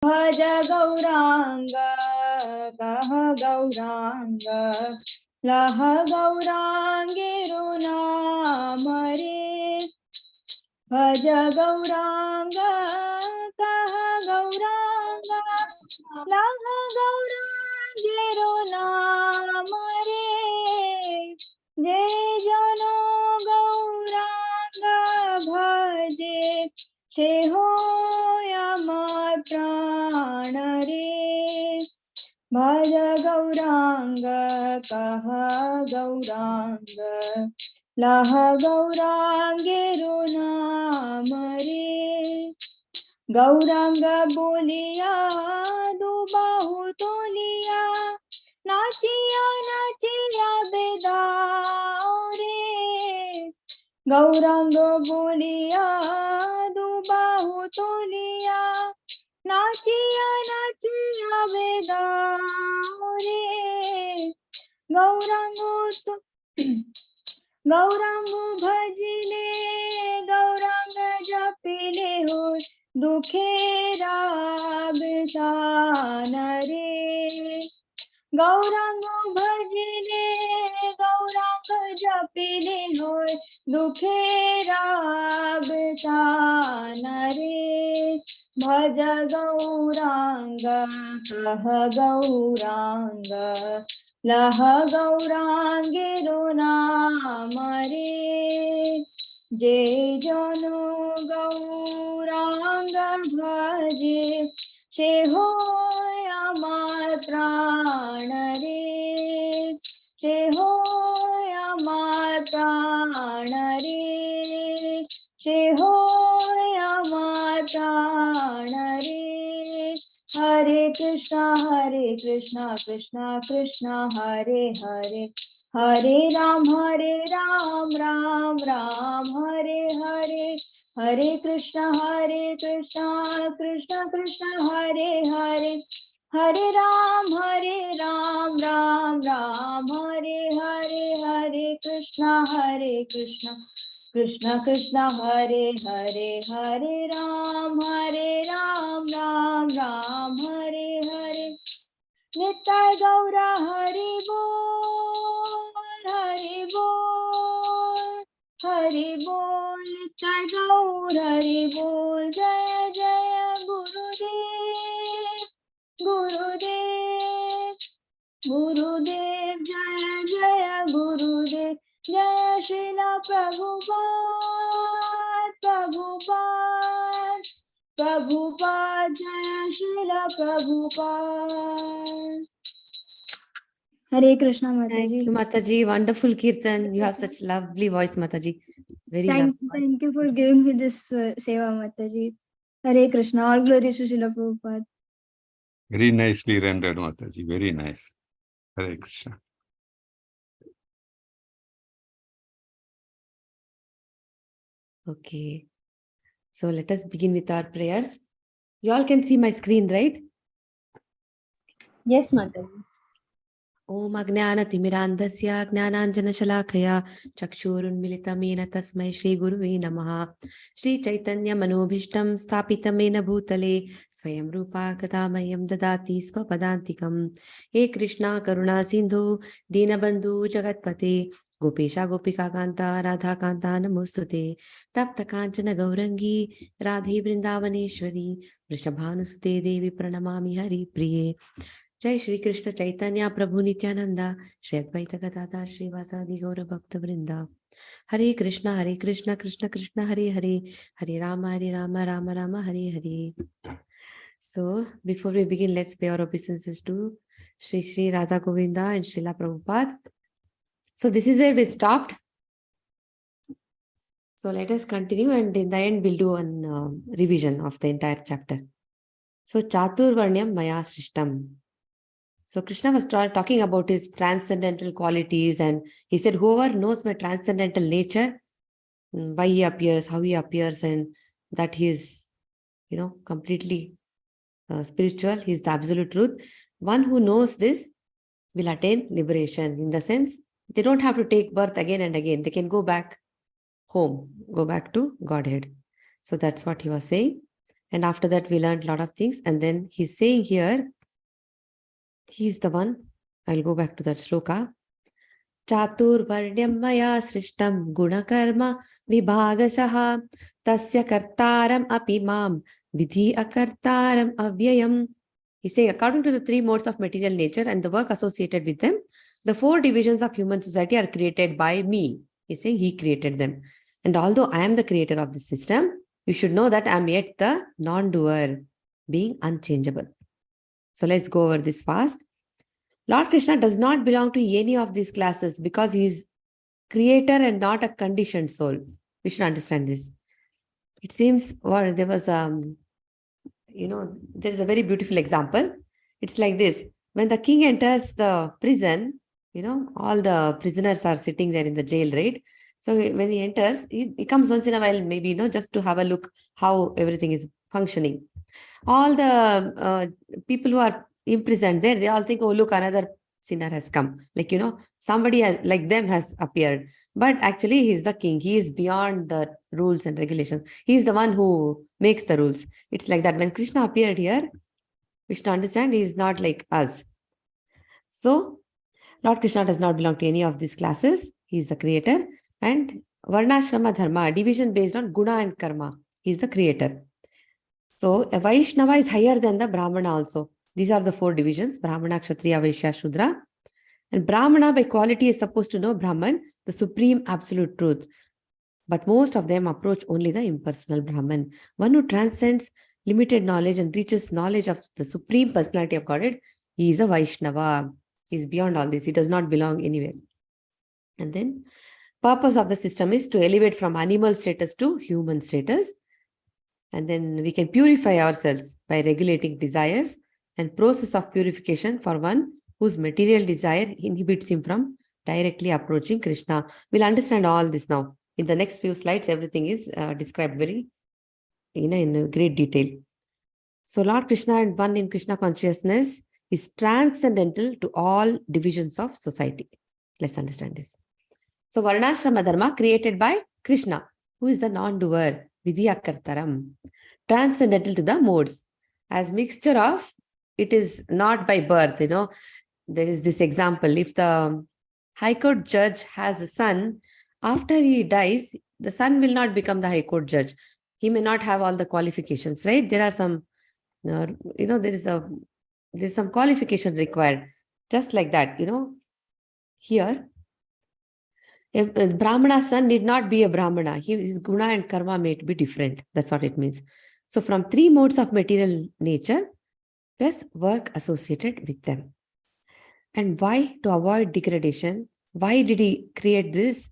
भज गौरांग कह गौरांग लह गौरांगिरुनाम रे भज गौरांग कह गौरांग लह गौरांगिरुनाम रे जय जनो गौरांग भजे से हो अमर प्राण रे भज गौरांग कह गौरांग लह गौरांगिरुनाम रे गौरांग बोलिया दुबाहु तोलिया नाचिया नाचिया बेदाओ रे गौरांग बोलिया दुबाहु तोलिया नाचिया नाचिया बेदाओ रे गौरांग भजले गौरांग जपिले हो दुखेरा बेसान रे गौरांग भजले गौरांग जपिले हो दुखेरा बेसान रे भज गौरांग कह गौरांग लह गौरांगिरुनाम रे जय जनो गौरांग भजे से हो अमर प्राण रे से हो अमर प्राण रे से हो अमर प्राण रे हरे कृष्णा कृष्णा कृष्णा हरे हरे हरे राम राम राम हरे हरे हरे कृष्णा कृष्णा कृष्णा हरे हरे हरे राम राम राम हरे हरे हरे कृष्णा कृष्णा कृष्णा हरे हरे हरे राम राम राम हरे हरे नित्य गौरा हरि बोल नित्य गौर हरि बोल जय जय गुरुदेव जय जय गुरुदेव जय श्रील प्रभुपाद जय Srila Prabhupada Hare Krishna Mataji. Thank you, Mataji. Wonderful Kirtan. You have such lovely voice, Mataji. Very lovely. Thank you for giving me this seva, Mataji. Hare Krishna. All glory to Srila Prabhupada. Very nicely rendered, Mataji. Very nice. Hare Krishna. Okay. So let us begin with our prayers. You all can see my screen, right? Yes, Mataji. Om Ajnanatimirandhasya Jnananjanashalakaya Chakshurunmilitam Yena Tasmai Shri Guruve Namaha Shri Chaitanya Manobhishtam Sthapitam Yena Bhutale Swayam Roopa Katamayam Dadati Swapadantikam He Krishna Karuna Sindhu Dinabandhu Jagatpate Gopesha Gopika Kanta Radha Kanta Namostute Tapta Kanchana Gaurangi Radhi Vrindavaneshwari Vrishabhanusute Devi Pranamami Hari Priye जय श्री कृष्ण चैतन्य प्रभु नित्यानंदा श्री अद्वैत गदाधर श्रीवासादि गौर भक्त वृंदा हरे Krishna Krishna Krishna Hare Hare Hare Ram Ram Ram Hare Hare. So before we begin, let's pay our obeisances to Shri Shri Radha Govinda and Srila Prabhupada. So this is where we stopped. So let us continue, and in the end we'll do an revision of the entire chapter. So Chaturvarnyam Maya Srishtam. So Krishna was talking about his transcendental qualities, and he said, whoever knows my transcendental nature, why he appears, how he appears, and that he is, completely spiritual, he is the absolute truth. One who knows this will attain liberation, in the sense, they don't have to take birth again and again. They can go back home, go back to Godhead. So that's what he was saying. And after that, we learned a lot of things. And then he's saying here, he's the one. I'll go back to that shloka. Chatur varnyam maya srishtam gunakarma vibhagashaha tasya kartaram api mam vidhi akartaram avyayam. He's saying, according to the three modes of material nature and the work associated with them, the four divisions of human society are created by me. He's saying he created them. And although I am the creator of the system, you should know that I am yet the non-doer, being unchangeable. So let's go over this fast. Lord Krishna does not belong to any of these classes because he is creator and not a conditioned soul. We should understand this. It seems, well, there was there's a very beautiful example. It's like this. When the king enters the prison, all the prisoners are sitting there in the jail, right? So when he enters, he comes once in a while, maybe, just to have a look how everything is functioning. All the people who are imprisoned there, they all think, oh, look, another sinner has come. Like, somebody like them has appeared. But actually, he is the king. He is beyond the rules and regulations. He is the one who makes the rules. It's like that. When Krishna appeared here, we should understand he is not like us. So, Lord Krishna does not belong to any of these classes. He is the creator. And Varnashrama Dharma, division based on Guna and Karma. He is the creator. So, a Vaishnava is higher than the Brahmana also. These are the four divisions, Brahmana, Kshatriya, Vaishya, Shudra. And Brahmana by quality is supposed to know Brahman, the supreme absolute truth. But most of them approach only the impersonal Brahman, one who transcends limited knowledge and reaches knowledge of the supreme personality of Godhead. He is a Vaishnava. He is beyond all this. He does not belong anywhere. And then, purpose of the system is to elevate from animal status to human status. And then we can purify ourselves by regulating desires and process of purification for one whose material desire inhibits him from directly approaching Krishna. We'll understand all this now. In the next few slides, everything is described very in great detail. So Lord Krishna and one in Krishna consciousness is transcendental to all divisions of society. Let's understand this. So Varnashrama Dharma created by Krishna, who is the non-doer, Vidya Kartaram, transcendental to the modes. As mixture of, it is not by birth, there is this example. If the High Court judge has a son, after he dies, the son will not become the High Court judge. He may not have all the qualifications, right? There are some, there's some qualification required. Just like that, here, a Brahmana's son need not be a Brahmana. His guna and karma may be different. That's what it means. So from three modes of material nature, plus work associated with them. And why? To avoid degradation. Why did he create these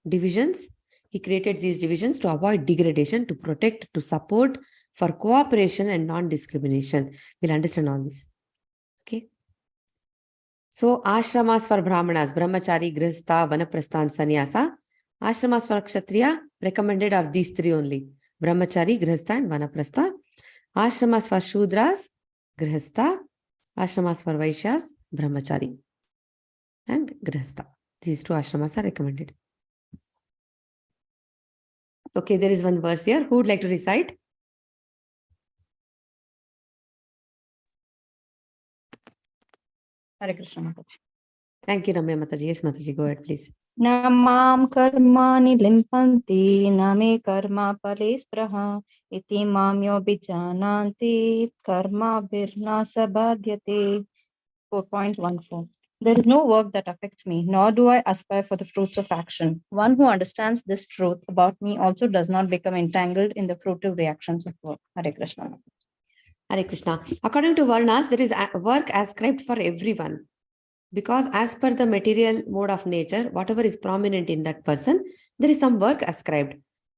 divisions? He created these divisions to avoid degradation, to protect, to support, for cooperation and non-discrimination. We'll understand all this. Okay. So ashramas for Brahmanas, Brahmachari, Grihastha, Vanaprastha and Sannyasa. Ashramas for Kshatriya, recommended are these three only. Brahmachari, Grihastha and Vanaprastha. Ashramas for Shudras, Grihastha. Ashramas for Vaishyas, Brahmachari and Grihastha. These two ashramas are recommended. Okay, there is one verse here. Who would like to recite? Hare Krishna Mataji. Thank you, Ramya Mataji. Yes, Mataji, go ahead, please. Namam karmani limpanti name karma palespraha iti mamyo bijananti karma virna sabhadyate. 4.14. There is no work that affects me, nor do I aspire for the fruits of action. One who understands this truth about me also does not become entangled in the fruitive reactions of work. Hare Krishna. Hare Krishna. According to Varnas, there is work ascribed for everyone. Because as per the material mode of nature, whatever is prominent in that person, there is some work ascribed.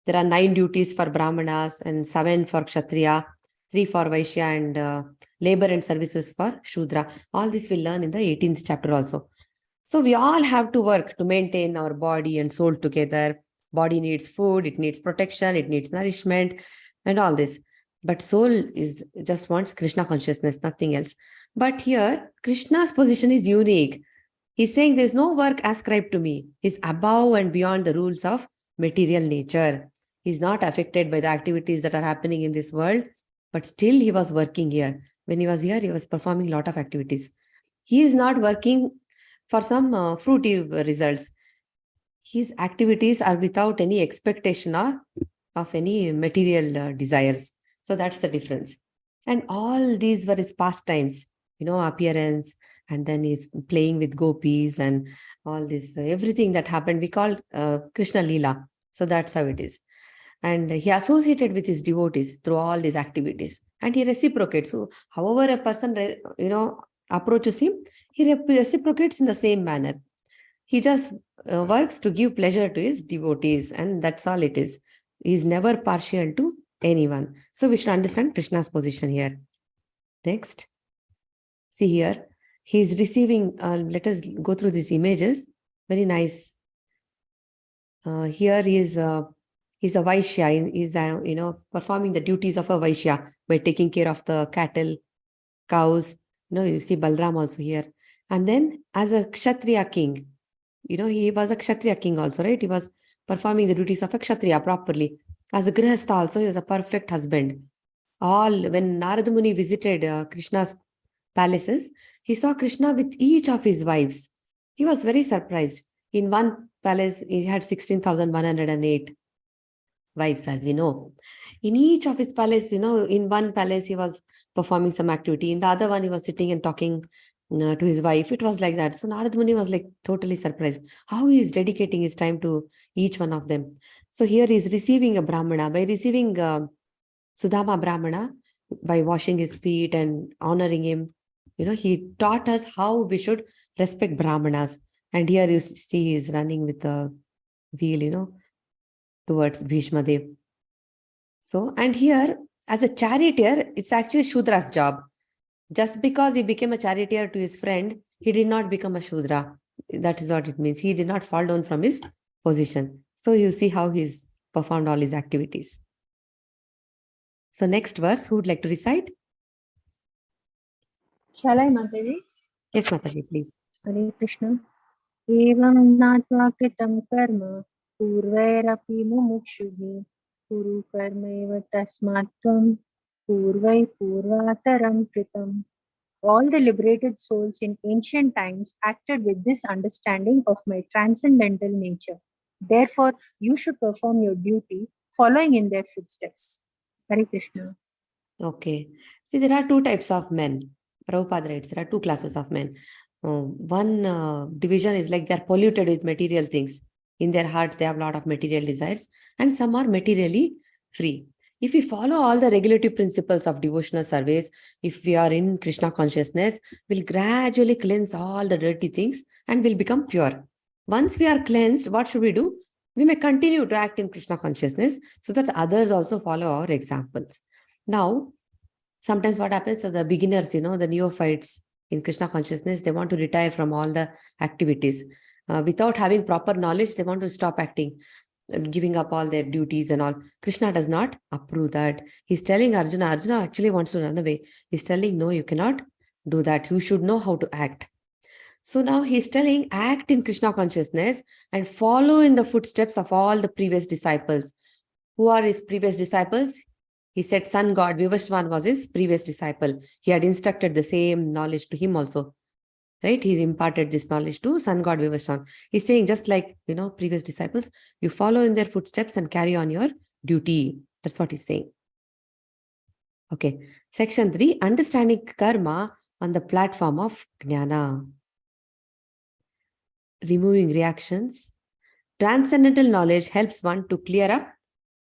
There are 9 duties for Brahmanas and 7 for Kshatriya, 3 for Vaishya and labor and services for Shudra. All this we'll learn in the 18th chapter also. So we all have to work to maintain our body and soul together. Body needs food, it needs protection, it needs nourishment and all this. But soul is just wants Krishna consciousness, nothing else. But here, Krishna's position is unique. He's saying there's no work ascribed to me. He's above and beyond the rules of material nature. He's not affected by the activities that are happening in this world. but still he was working here. When he was here, he was performing a lot of activities. He is not working for some fruity results. His activities are without any expectation or of any material desires. So that's the difference. And all these were his pastimes, appearance, and then he's playing with gopis and all this, everything that happened, we call Krishna Leela. So that's how it is. And he associated with his devotees through all these activities, and he reciprocates. So however a person, approaches him, he reciprocates in the same manner. He just works to give pleasure to his devotees, and that's all it is. He is never partial to anyone. So we should understand Krishna's position here. Next. See here, he is receiving, let us go through these images. Very nice. Here he is, he's a Vaishya. He's, performing the duties of a Vaishya by taking care of the cattle, cows. You see Balram also here. And then as a Kshatriya king, he was a Kshatriya king also, right? He was performing the duties of a Kshatriya properly. As a Grihastha also, he was a perfect husband. When Narada Muni visited Krishna's palaces, he saw Krishna with each of his wives. He was very surprised. In one palace, he had 16,108 wives, as we know. In each of his palace, in one palace, he was performing some activity. In the other one, he was sitting and talking to his wife. It was like that. So Narada Muni was like totally surprised how he is dedicating his time to each one of them. So here he is receiving a Brahmana. By receiving Sudama Brahmana, by washing his feet and honoring him, he taught us how we should respect Brahmanas. And here you see he is running with the wheel, towards Bhishma Dev. So, and here as a charioteer, it's actually Shudra's job. Just because he became a charioteer to his friend, he did not become a Shudra. That is what it means. He did not fall down from his position. So you see how he's performed all his activities. So next verse, who would like to recite? Shall I, Mataji? Yes, Mataji, please. Hare Krishna. Evam natva kritam karma purvairapi mumukshubhi kuru karmeva tasmatvam purvai purvataram kritam. All the liberated souls in ancient times acted with this understanding of my transcendental nature. Therefore, you should perform your duty following in their footsteps. Hare Krishna. Okay. See, there are two types of men. Prabhupada writes, there are two classes of men. One division is like they are polluted with material things. In their hearts, they have a lot of material desires, and some are materially free. If we follow all the regulative principles of devotional service, if we are in Krishna consciousness, we'll gradually cleanse all the dirty things and will become pure. Once we are cleansed, what should we do? We may continue to act in Krishna consciousness so that others also follow our examples. Now, sometimes what happens is the beginners, the neophytes in Krishna consciousness, they want to retire from all the activities. Without having proper knowledge, they want to stop acting, giving up all their duties and all. Krishna does not approve that. He's telling Arjuna actually wants to run away. He's telling, no, you cannot do that. You should know how to act. So now he's telling, act in Krishna consciousness and follow in the footsteps of all the previous disciples. Who are his previous disciples? He said sun god Vivaswan was his previous disciple. He had instructed the same knowledge to him also. Right? He imparted this knowledge to sun god Vivaswan. He's saying, just like, previous disciples, you follow in their footsteps and carry on your duty. That's what he's saying. Okay. Section 3, understanding karma on the platform of jnana. Removing reactions. Transcendental knowledge helps one to clear up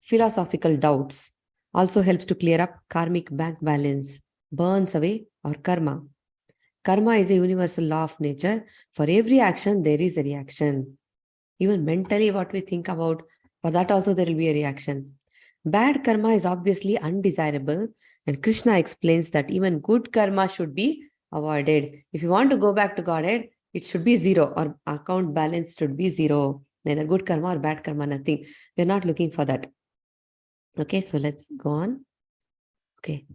philosophical doubts. Also helps to clear up karmic bank balance. Burns away our karma. Karma is a universal law of nature. For every action, there is a reaction. Even mentally, what we think about, for that also there will be a reaction. Bad karma is obviously undesirable, and Krishna explains that even good karma should be avoided. If you want to go back to Godhead, it should be zero, or account balance should be zero. Neither good karma or bad karma, nothing. We're not looking for that. Okay, so let's go on. Okay.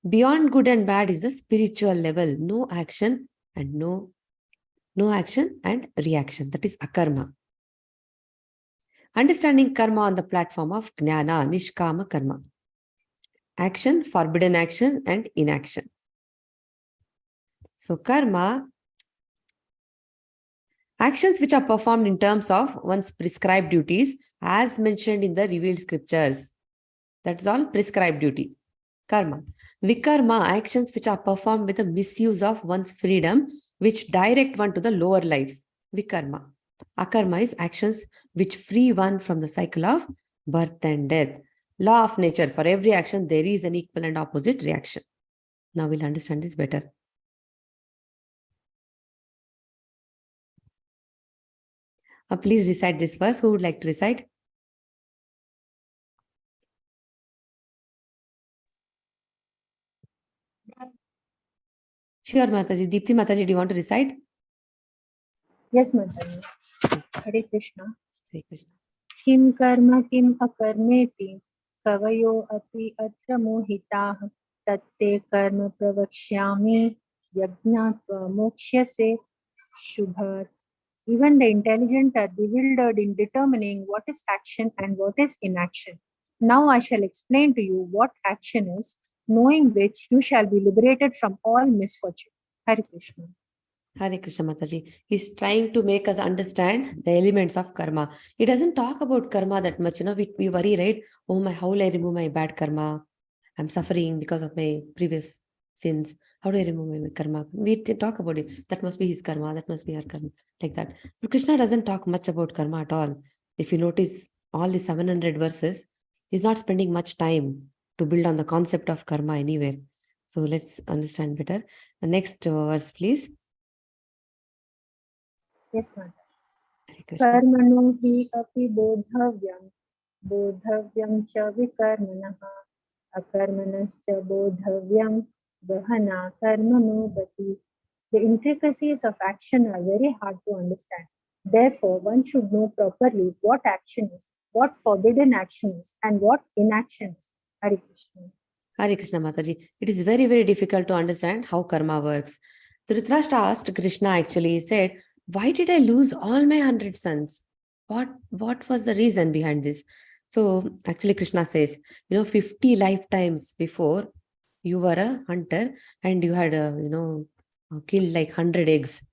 Beyond good and bad is the spiritual level. No action and no action and reaction. That is akarma. Understanding karma on the platform of jnana, nishkama karma. action, forbidden action, and inaction. So karma, actions which are performed in terms of one's prescribed duties as mentioned in the revealed scriptures. That's all prescribed duty. Karma. Vikarma, actions which are performed with the misuse of one's freedom, which direct one to the lower life. Vikarma. Akarma is actions which free one from the cycle of birth and death. Law of nature. For every action, there is an equal and opposite reaction. Now we'll understand this better. Please recite this verse. Who would like to recite? Sure, Mataji. Deepthi Mataji, do you want to recite? Yes, Mataji. Hare Krishna. Hare Krishna. Kim karma kim akarmeti kavayo api atra mohitaah tatte karma pravakshyami yajnatva mokshase shubhat. Even the intelligent are bewildered in determining what is action and what is inaction. Now I shall explain to you what action is, knowing which you shall be liberated from all misfortune. Hare Krishna. Hare Krishna Mataji. He's trying to make us understand the elements of karma. He doesn't talk about karma that much. We worry, right? Oh my, how will I remove my bad karma? I'm suffering because of my previous sins. How do I remove my karma? We talk about it. That must be his karma. That must be her karma. Like that. But Krishna doesn't talk much about karma at all. If you notice all the 700 verses, he's not spending much time to build on the concept of karma anywhere. So let's understand better. The next verse, please. Yes, ma'am. Karmano hi api bodhavyam cha vikarmanaha akarmanascha bodhavyam gahana karmano bati. The intricacies of action are very hard to understand. Therefore, one should know properly what action is, what forbidden action is, and what inaction is. Hare Krishna. Hare Krishna Mataji. It is very, very difficult to understand how karma works. Dhritarashtra asked Krishna actually, he said, why did I lose all my 100 sons? What was the reason behind this? So actually Krishna says, 50 lifetimes before you were a hunter and you had, killed like 100 eggs.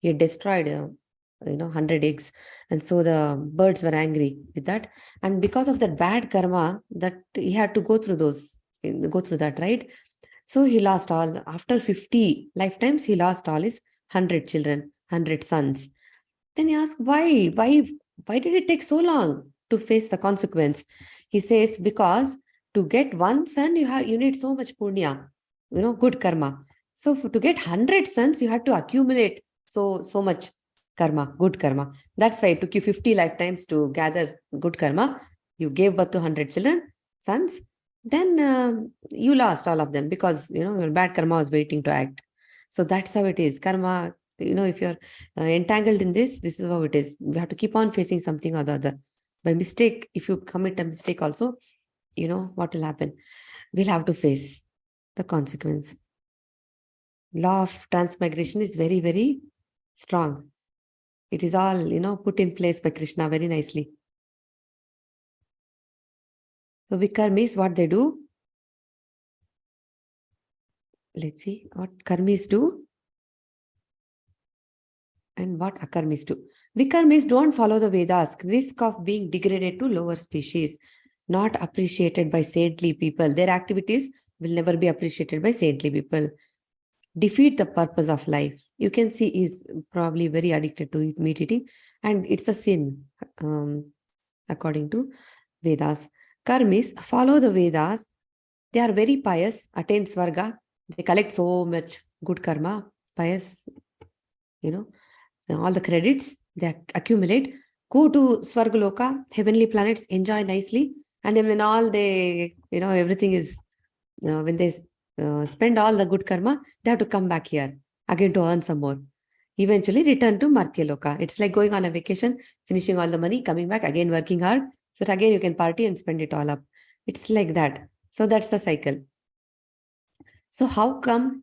You had destroyed, 100 eggs. And so the birds were angry with that. And because of that bad karma that he had to go through that, right? So he lost all, after 50 lifetimes, he lost all his 100 children, 100 sons. Then he asked, why did it take so long to face the consequence? He says, because to get one son, you need so much punya, good karma. So to get 100 sons, you had to accumulate so much karma, good karma. That's why it took you 50 lifetimes to gather good karma. You gave birth to 100 children, sons. Then you lost all of them because, your bad karma was waiting to act. So that's how it is. Karma, if you're entangled in this is how it is. We have to keep on facing something or the other. By mistake, if you commit a mistake also, what will happen? We'll have to face the consequence. Law of transmigration is very, very strong. It is all, put in place by Krishna very nicely. So vikarmis, what they do? Let's see what karmis do and what akarmis do. Vikarmis don't follow the Vedas, risk of being degraded to lower species, not appreciated by saintly people. Their activities will never be appreciated by saintly people. Defeat the purpose of life. You can see he's probably very addicted to meat eating, and it's a sin according to Vedas. Karmis follow the Vedas. They are very pious, attain Svarga. They collect so much good karma, pious, all the credits they accumulate, go to Svargaloka, heavenly planets, enjoy nicely. And then when all they, everything is, when they spend all the good karma, they have to come back here again to earn some more. Eventually return to Martyaloka. It's like going on a vacation, finishing all the money, coming back, again working hard. So that again you can party and spend it all up. It's like that. So that's the cycle. So how come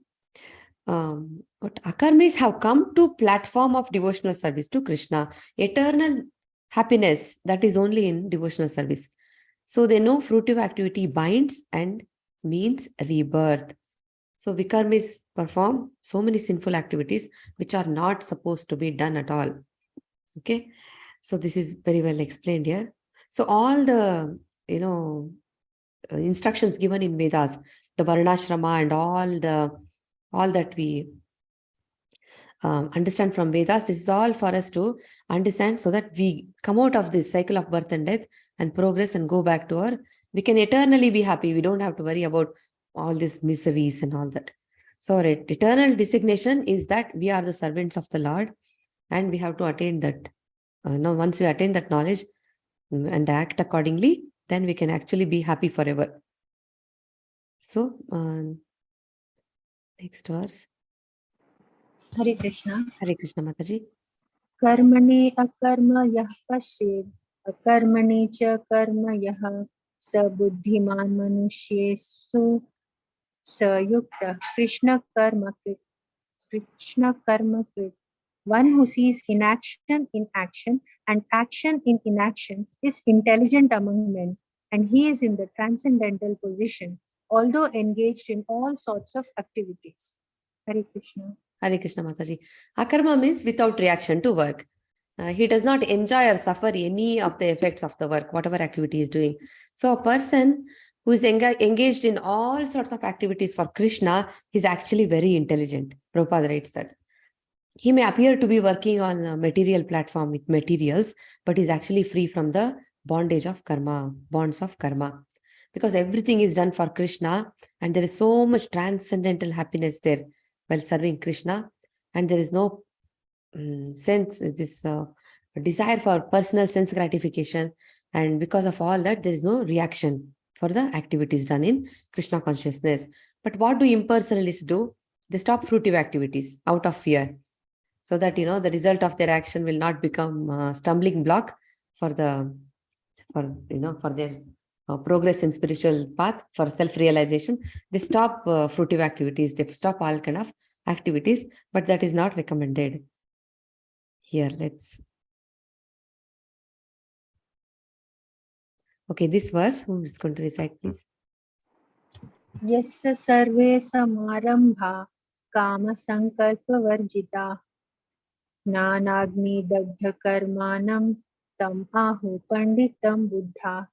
what akarmis have come to platform of devotional service to Krishna? Eternal happiness that is only in devotional service. So they know fruitive activity binds and means rebirth. So vikarmis perform so many sinful activities which are not supposed to be done at all. Okay. So this is very well explained here. So all the, instructions given in Vedas, the Varnashrama and all that we understand from Vedas, this is all for us to understand so that we come out of this cycle of birth and death and progress and go back to we can eternally be happy. We don't have to worry about all these miseries and all that. So our eternal designation is that we are the servants of the Lord and we have to attain that. Now, once we attain that knowledge and act accordingly, then we can actually be happy forever. So, next verse. Hare Krishna. Hare Krishna, Mataji. Karmane akarma yah pashed, akarmane cha karma yah, sa buddhiman manushyesu sayukta Krishna karma krit. Krishna karma krit. One who sees inaction in action and action in inaction is intelligent among men, and he is in the transcendental position, although engaged in all sorts of activities. Hare Krishna. Hare Krishna, Mataji. Akarma means without reaction to work. He does not enjoy or suffer any of the effects of the work, whatever activity he is doing. So a person who is engaged in all sorts of activities for Krishna is actually very intelligent. Prabhupada writes that. He may appear to be working on a material platform with materials, but is actually free from the bondage of karma, bonds of karma. Because everything is done for Krishna and there is so much transcendental happiness there while serving Krishna, and there is no desire for personal sense gratification, and because of all that there is no reaction for the activities done in Krishna consciousness. But what do impersonalists do? They stop fruitive activities out of fear, so that the result of their action will not become a stumbling block for their progress in spiritual path, for self-realization. They stop fruitive activities, they stop all kind of activities, but that is not recommended. Here, okay, this verse, who is going to recite, please? Yasya sarve samarambha kama sankalpa varjita nanagni dagdha karmanam tam ahu panditam buddha.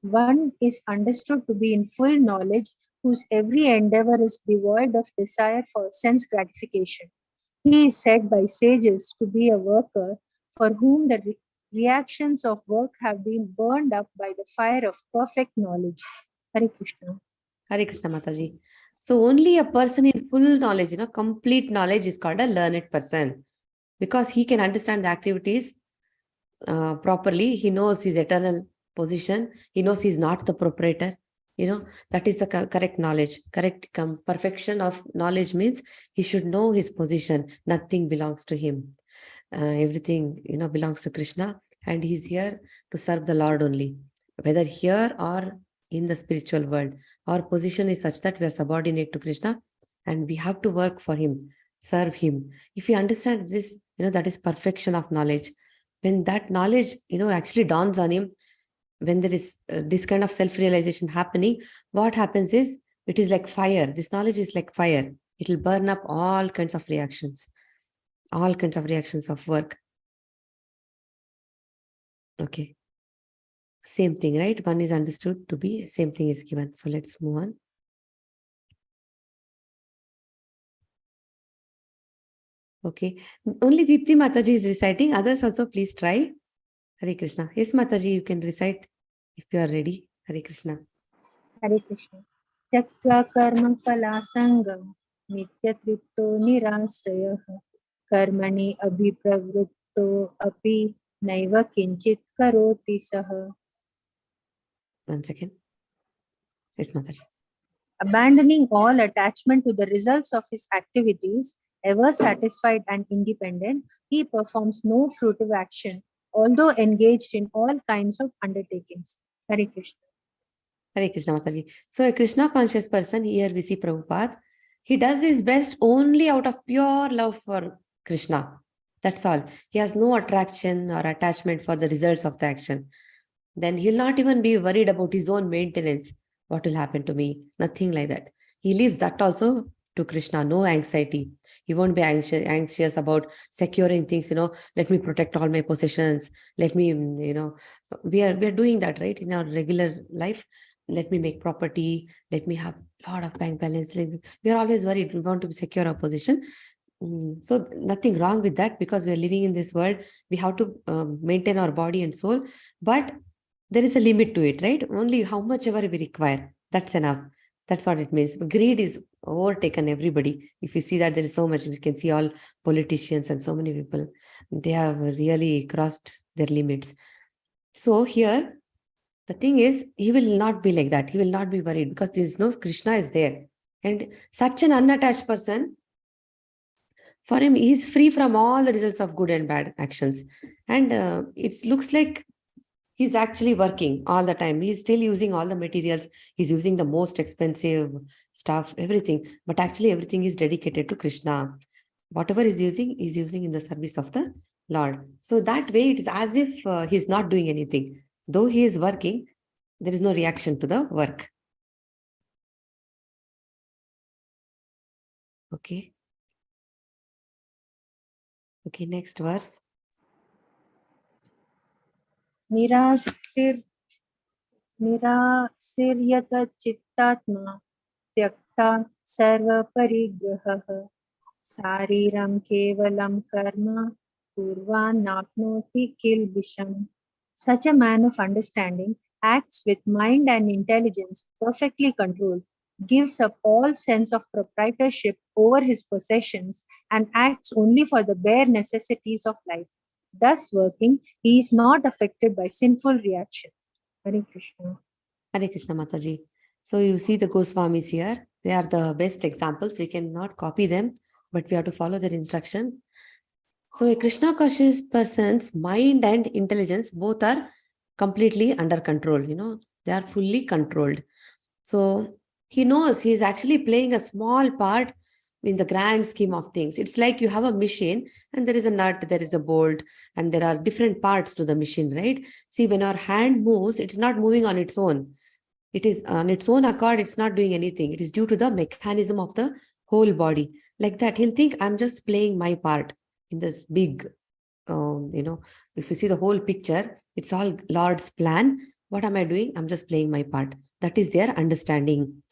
One is understood to be in full knowledge whose every endeavor is devoid of desire for sense gratification. He is said by sages to be a worker for whom the reactions of work have been burned up by the fire of perfect knowledge. Hare Krishna. Hare Krishna, Mataji. So only a person in full knowledge, complete knowledge is called a learned person, because he can understand the activities properly. He knows his eternal position. He knows he's not the proprietor. That is the correct knowledge. Perfection of knowledge means he should know his position. Nothing belongs to him. Everything, belongs to Krishna, and he's here to serve the Lord only. Whether here or in the spiritual world, our position is such that we are subordinate to Krishna and we have to work for him, serve him. If we understand this, that is perfection of knowledge. When that knowledge, actually dawns on him, when there is this kind of self-realization happening, what happens is, it is like fire. This knowledge is like fire. It will burn up all kinds of reactions of work. Okay. Same thing, right? One is understood to be, same thing is given. So let's move on. Okay. Only Deepti Mataji is reciting. Others also please try. Hare Krishna. Yes, Mataji, you can recite if you are ready. Hare Krishna. Hare Krishna. Tyaktva karma palasangam nityatripto nirasayah karmani abhipravritto api naiva kinchit karoti saha. One second. Yes, Mataji. Abandoning all attachment to the results of his activities, ever satisfied and independent, he performs no fruitive action, although engaged in all kinds of undertakings. Hare Krishna. Hare Krishna, Mataji. So a Krishna conscious person, here we see Prabhupada, he does his best only out of pure love for Krishna. That's all. He has no attraction or attachment for the results of the action. Then he'll not even be worried about his own maintenance. what will happen to me? Nothing like that. He leaves that also to Krishna, no anxiety. He won't be anxious about securing things, let me protect all my possessions. Let me, we are doing that, right? In our regular life, let me make property. Let me have a lot of bank balance. We are always worried. We want to secure our position. So nothing wrong with that, because we are living in this world. We have to maintain our body and soul, but there is a limit to it, right? Only how much ever we require. That's enough. That's what it means. Greed is overtaken everybody. If you see that, there is so much. We can see all politicians and so many people. They have really crossed their limits. So here, the thing is, he will not be like that. He will not be worried, because there is no Krishna is there. And such an unattached person, for him, he is free from all the results of good and bad actions. And it looks like he's actually working all the time. He's still using all the materials. He's using the most expensive stuff, everything. But actually, everything is dedicated to Krishna. Whatever he's using in the service of the Lord. So that way, it is as if he's not doing anything. Though he is working, there is no reaction to the work. Okay. Okay, next verse. निरासिर्यत चित्तात्मा त्यक्ता सर्वपरिग्रहः शारीरं केवलं कर्म कुर्वान् नाप्नोति किल्बिषम्. Such a man of understanding acts with mind and intelligence perfectly controlled, gives up all sense of proprietorship over his possessions, and acts only for the bare necessities of life. Thus working, he is not affected by sinful reactions. Hare Krishna. Hare Krishna, Mataji. So you see the Goswamis here. They are the best examples. We cannot copy them, but we have to follow their instruction. So a Krishna conscious person's mind and intelligence both are completely under control. They are fully controlled. So he knows he is actually playing a small part in the grand scheme of things. It's like you have a machine and there is a nut, there is a bolt, and there are different parts to the machine, right? See, when our hand moves, it's not moving on its own. It is on its own accord. It's not doing anything. It is due to the mechanism of the whole body. Like that, he'll think, I'm just playing my part in this big, if you see the whole picture, it's all Lord's plan. What am I doing? I'm just playing my part. That is their understanding.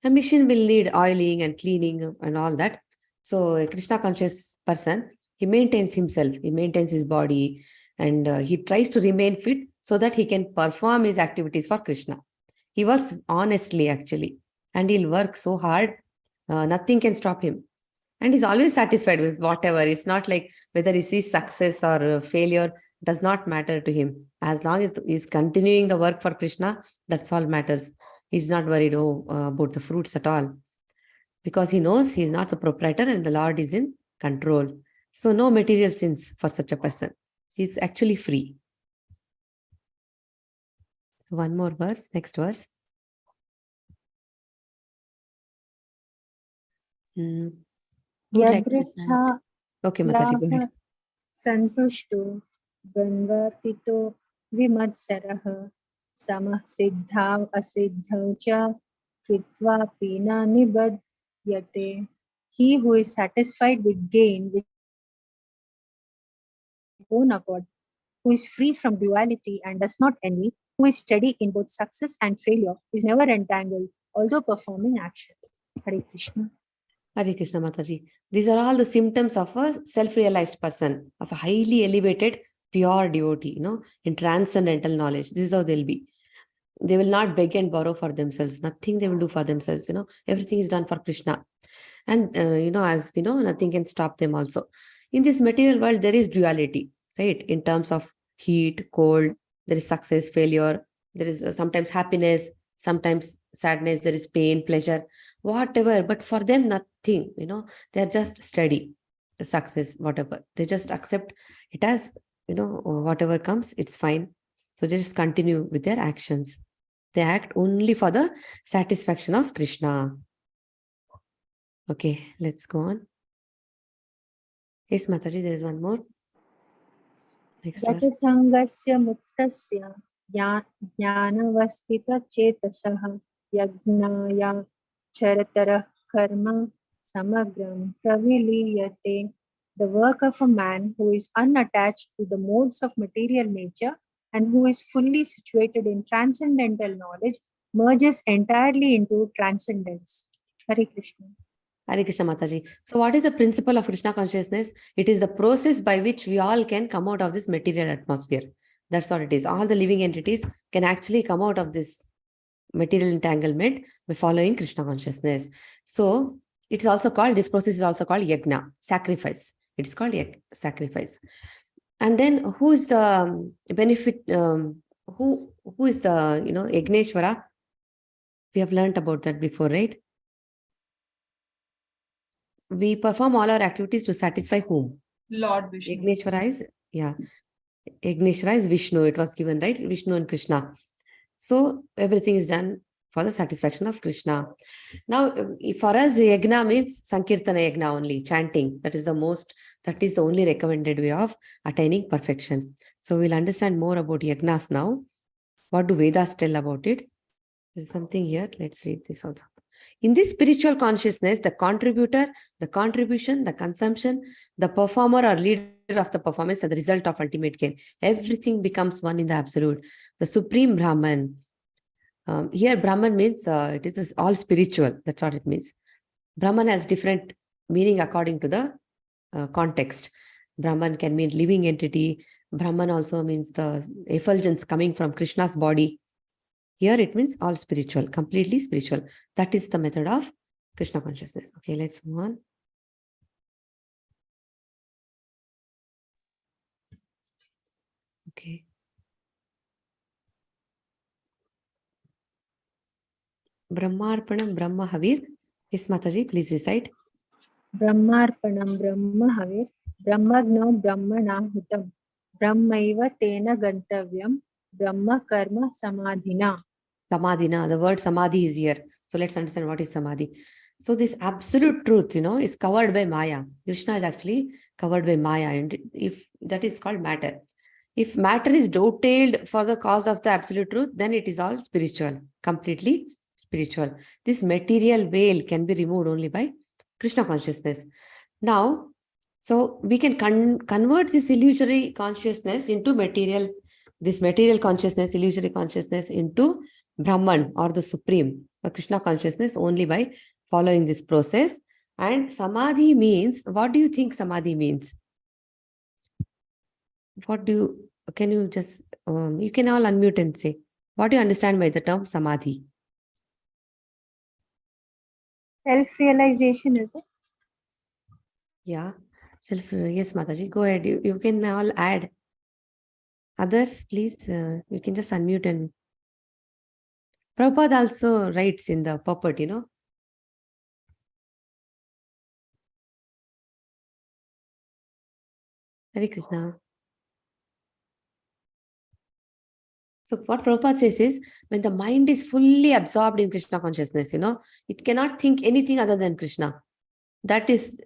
A machine will need oiling and cleaning and all that. So a Krishna conscious person, he maintains himself, he maintains his body, and he tries to remain fit so that he can perform his activities for Krishna. He works honestly, actually, and he'll work so hard, nothing can stop him. And he's always satisfied with whatever. It's not like whether he sees success or failure, does not matter to him. As long as he's continuing the work for Krishna, that's all matters. He's not worried about the fruits at all, because he knows he's not the proprietor and the Lord is in control. So no material sins for such a person. He's actually free. So one more verse, next verse. Yadricha Okay, Mataji, go ahead. Santushto Dvanvatito Vimatsarah Samah Siddhav Asiddhav Cha Kritva Pina Nibadyate. He who is satisfied with gain with own accord, who is free from duality and does not envy, who is steady in both success and failure, is never entangled, although performing actions. Hare Krishna. Hare Krishna, Mataji. These are all the symptoms of a self-realized person, of a highly elevated, pure devotee, in transcendental knowledge. This is how they'll be. They will not beg and borrow for themselves. Nothing they will do for themselves. Everything is done for Krishna. And, as we know, nothing can stop them also. In this material world, there is duality, right? In terms of heat, cold, there is success, failure. There is sometimes happiness, sometimes sadness, there is pain, pleasure, whatever. But for them, nothing, they're just steady, success, whatever. They just accept it as, whatever comes, it's fine. So they just continue with their actions. They act only for the satisfaction of Krishna. Okay, let's go on. Yes, Mataji, there is one more. Next verse. Yatasangasya muktasya jnanavastita chetasah Yagnaya charatara karma samagram praviliyate. The work of a man who is unattached to the modes of material nature and who is fully situated in transcendental knowledge merges entirely into transcendence. Hare Krishna. Hare Krishna Mataji. So what is the principle of Krishna consciousness? It is the process by which we all can come out of this material atmosphere. That's what it is. All the living entities can actually come out of this material entanglement by following Krishna consciousness. So it's also called, this process is also called yajna, sacrifice. It's called sacrifice. And then who is the benefit, who is the, Yagneshwara? We have learned about that before, right? We perform all our activities to satisfy whom? Lord Vishnu. Yagneshwara is, Yagneshwara is Vishnu. It was given, right? Vishnu and Krishna. So everything is done for the satisfaction of Krishna. Now, for us, yagna means Sankirtana yagna only, chanting. That is the only recommended way of attaining perfection. So we'll understand more about yagnas now. What do Vedas tell about it? There's something here. Let's read this also. In this spiritual consciousness, the contributor, the contribution, the consumption, the performer or leader of the performance are the result of ultimate gain. Everything becomes one in the absolute. The supreme Brahman. Here, Brahman means it is all spiritual. That's what it means. Brahman has different meaning according to the context. Brahman can mean living entity. Brahman also means the effulgence coming from Krishna's body. Here it means all spiritual, completely spiritual. That is the method of Krishna consciousness. Okay, let's move on. Okay. Brahmarpanam Brahma Havir. Yes, Mataji, please recite. Brahmarpanam Brahma Havir Brahmagno Brahmanahutam Brahmaiva Tena Gantavyam Brahma Karma Samadhina. Samadhina, the word samadhi is here. So let's understand what is samadhi. So this absolute truth, is covered by Maya. Krishna is actually covered by Maya, and if that is called matter. If matter is detailed for the cause of the absolute truth, then it is all spiritual, completely spiritual. This material veil can be removed only by Krishna consciousness. Now, so we can convert this illusory consciousness into material, this material consciousness, illusory consciousness into Brahman or the Supreme, Krishna consciousness, only by following this process. And Samadhi means, what do you think Samadhi means? Can you just, you can all unmute and say, what do you understand by the term Samadhi? Self-realization, is it? Yeah, yes, Mataji, go ahead. You can all add. Others, please, you can just unmute. And Prabhupada also writes in the purport, Hare Krishna. So what Prabhupada says is, when the mind is fully absorbed in Krishna consciousness, it cannot think anything other than Krishna. That is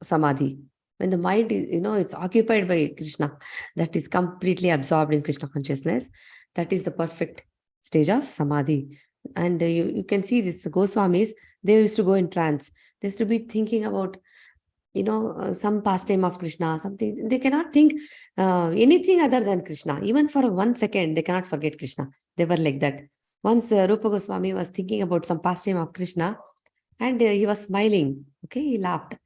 Samadhi. When the mind is, it's occupied by Krishna, that is completely absorbed in Krishna consciousness, that is the perfect stage of Samadhi. And you can see this, Goswamis, they used to go in trance. They used to be thinking about, some pastime of Krishna, something. They cannot think anything other than Krishna. Even for 1 second, they cannot forget Krishna. They were like that. Once Roopa Goswami was thinking about some pastime of Krishna, and he was smiling. Okay, he laughed.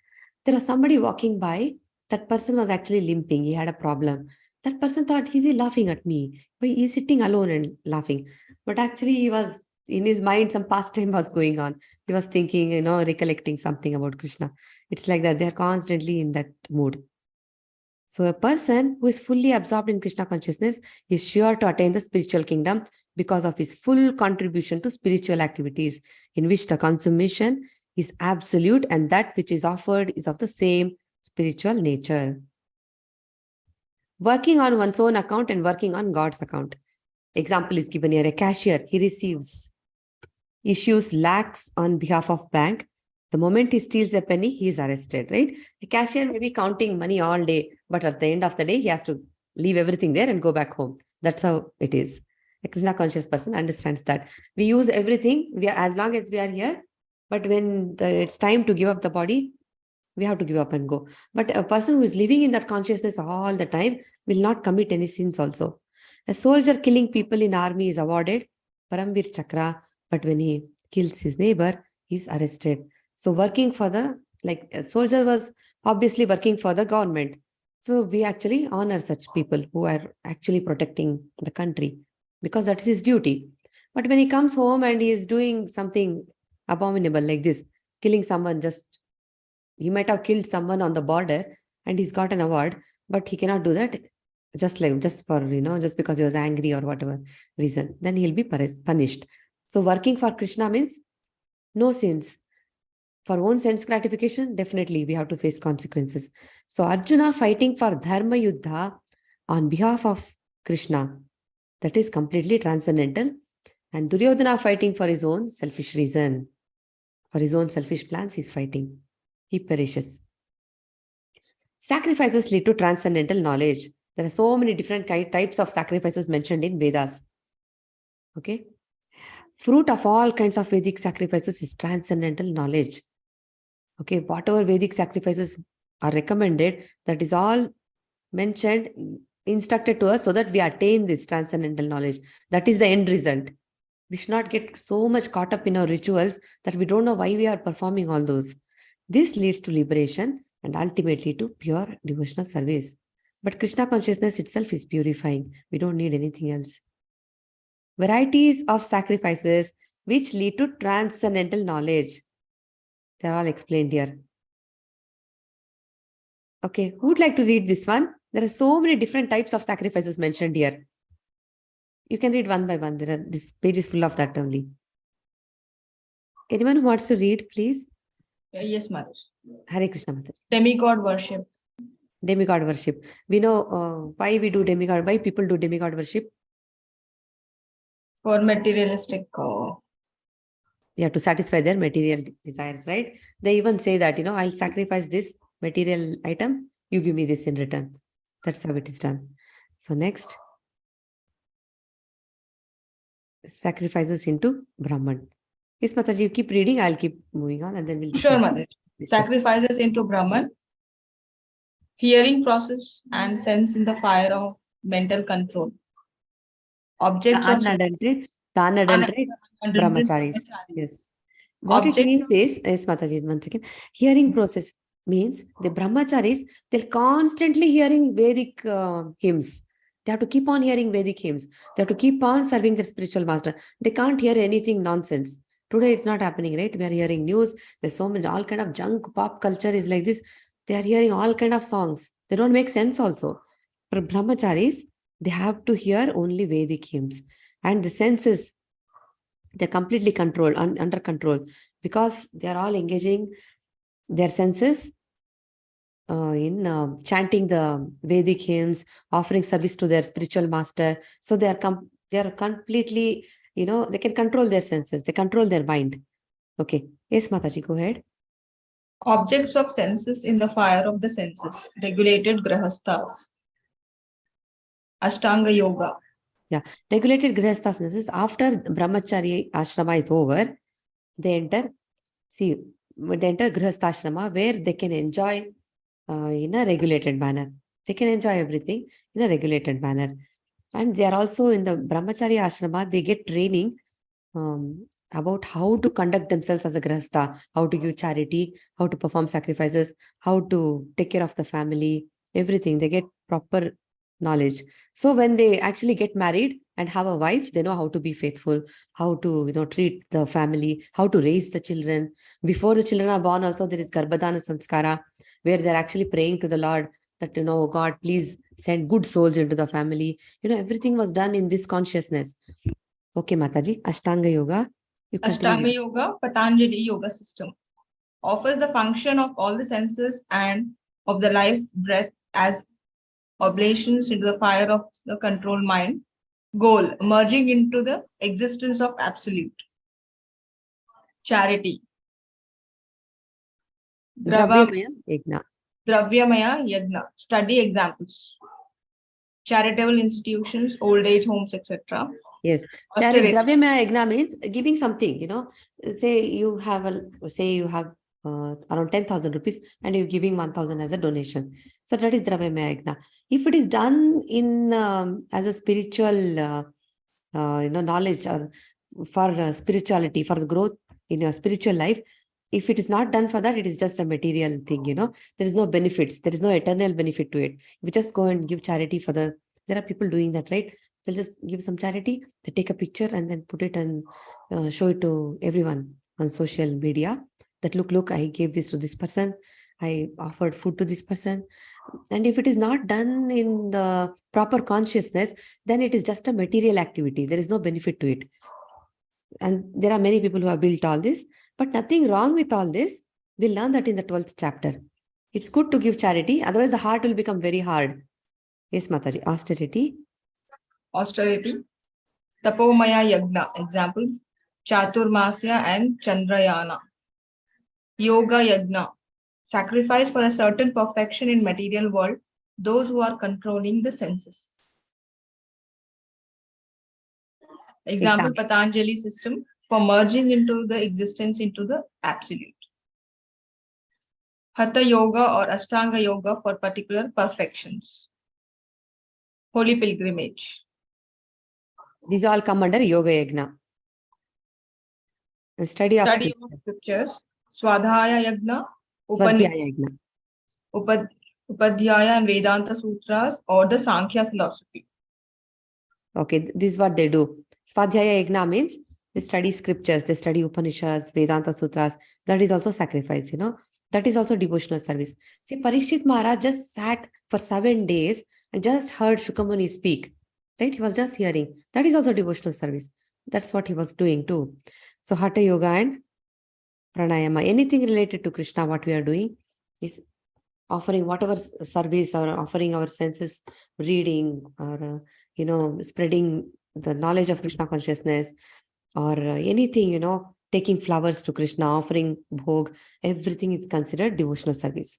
There was somebody walking by. That person was actually limping. He had a problem. That person thought, is he laughing at me? Why he's sitting alone and laughing? But actually, he was, in his mind, some pastime was going on. He was thinking, recollecting something about Krishna. It's like that. They're constantly in that mood. So a person who is fully absorbed in Krishna consciousness is sure to attain the spiritual kingdom because of his full contribution to spiritual activities, in which the consummation is absolute and that which is offered is of the same spiritual nature. Working on one's own account and working on God's account. Example is given here. A cashier, he issues lakhs on behalf of bank. The moment he steals a penny, he is arrested, right? The cashier may be counting money all day, but at the end of the day, he has to leave everything there and go back home. That's how it is. A Krishna conscious person understands that. We use everything as long as we are here, but when it's time to give up the body, we have to give up and go. But a person who is living in that consciousness all the time will not commit any sins also. A soldier killing people in army is awarded Paramvir Chakra, but when he kills his neighbor, he's arrested. So working for a soldier was obviously working for the government. So we actually honor such people who are actually protecting the country because that is his duty. But when he comes home and he is doing something abominable like this, killing someone, he might have killed someone on the border and he's got an award, but he cannot do that just because he was angry or whatever reason. Then he'll be punished. So working for Krishna means no sins. For own sense gratification, definitely we have to face consequences. So Arjuna fighting for Dharma Yuddha on behalf of Krishna, that is completely transcendental. And Duryodhana fighting for his own selfish reason. For his own selfish plans, he's fighting. He perishes. Sacrifices lead to transcendental knowledge. There are so many different types of sacrifices mentioned in Vedas. Okay. Fruit of all kinds of Vedic sacrifices is transcendental knowledge. Okay. Whatever Vedic sacrifices are recommended, that is all mentioned, instructed to us so that we attain this transcendental knowledge. That is the end result. We should not get so much caught up in our rituals that we don't know why we are performing all those. This leads to liberation and ultimately to pure devotional service. But Krishna consciousness itself is purifying. We don't need anything else. Varieties of sacrifices which lead to transcendental knowledge. They're all explained here. Okay, who would like to read this one? There are so many different types of sacrifices mentioned here. You can read one by one. This page is full of that only. Anyone who wants to read, please? Yes, Mother. Hare Krishna, Mother. Demigod worship. Demigod worship. We know why we do demigod, why people do demigod worship. For materialistic. Yeah, to satisfy their material desires, right? They even say that, I'll sacrifice this material item, you give me this in return. That's how it is done. So next. Sacrifices into Brahman. Yes, Mataji, you keep reading, I'll keep moving on and then we'll Sure, Mother. discuss. Sacrifices into Brahman. Hearing process and sense in the fire of mental control. Objects of Unadulterated brahmacharis. Yes. What it means is, yes, Mataji, one second. Hearing process means the brahmacharis, they'll constantly hearing Vedic hymns. They have to keep on hearing Vedic hymns. They have to keep on serving their spiritual master. They can't hear anything nonsense. Today it's not happening, right? We are hearing news. There's so many, all kind of junk pop culture is like this. They are hearing all kind of songs. They don't make sense also. For brahmacharis, they have to hear only Vedic hymns. And the senses, they're completely controlled, under control, because they are all engaging their senses in chanting the Vedic hymns, offering service to their spiritual master. So they are completely, they can control their senses. They control their mind. Okay. Yes, Mataji, go ahead. Objects of senses in the fire of the senses. Regulated grahasthas. Ashtanga yoga. Yeah. Regulated grahasthas is after brahmachari ashrama is over, they enter grahastha ashrama where they can enjoy in a regulated manner. They can enjoy everything in a regulated manner. And they are also in the brahmachari ashrama, they get training about how to conduct themselves as a grahastha, how to give charity, how to perform sacrifices, how to take care of the family, everything. They get proper knowledge. So when they actually get married and have a wife, they know how to be faithful, how to treat the family, how to raise the children. Before the children are born also, there is Garbhadana Sanskara, where they're actually praying to the Lord that, God, please send good souls into the family. Everything was done in this consciousness. Okay, Mataji, Ashtanga Yoga. Ashtanga Yoga, Patanjali Yoga system. Offers the function of all the senses and of the life breath as oblations into the fire of the controlled mind. Goal, merging into the existence of absolute. Charity. Dravyamaya Yajna. Dravyamaya Yajna. Study examples. Charitable institutions, old age homes, etc. Yes. Austerity. Dravyamaya yagna means giving something, say you have around 10,000 rupees and you're giving 1,000 as a donation. So that is Dravyamaya yagna. If it is done in as a spiritual knowledge or for spirituality, for the growth in your spiritual life, if it is not done for that, it is just a material thing, there is no benefits, there is no eternal benefit to it. We just go and give charity there are people doing that, right? So just give some charity, they take a picture and then put it and show it to everyone on social media that look, I gave this to this person, I offered food to this person. And if it is not done in the proper consciousness, then it is just a material activity. There is no benefit to it. And there are many people who have built all this, but nothing wrong with all this. We'll learn that in the 12th chapter. It's good to give charity, otherwise the heart will become very hard. Yes, Mataji. Austerity. Tapomaya Yagna, example, Chaturmasya and Chandrayana. Yoga Yagna, sacrifice for a certain perfection in material world, those who are controlling the senses. Example, Patanjali system for merging into the existence into the absolute. Hatha Yoga or Ashtanga Yoga for particular perfections. Holy pilgrimage. These all come under Yoga Yagna. Study of scriptures. Swadhyaya Yagna. Yagna. Upadhyaya and Vedanta Sutras or the Sankhya philosophy. Okay, this is what they do. Swadhyaya Yagna means they study scriptures, they study Upanishads, Vedanta Sutras. That is also sacrifice, That is also devotional service. See, Parikshit Maharaj just sat for 7 days and just heard Shukamuni speak. Right? He was just hearing. That is also devotional service. That's what he was doing too. So Hatha Yoga and Pranayama, anything related to Krishna, what we are doing is offering whatever service or offering our senses, reading or, spreading the knowledge of Krishna consciousness or anything, taking flowers to Krishna, offering bhog, everything is considered devotional service.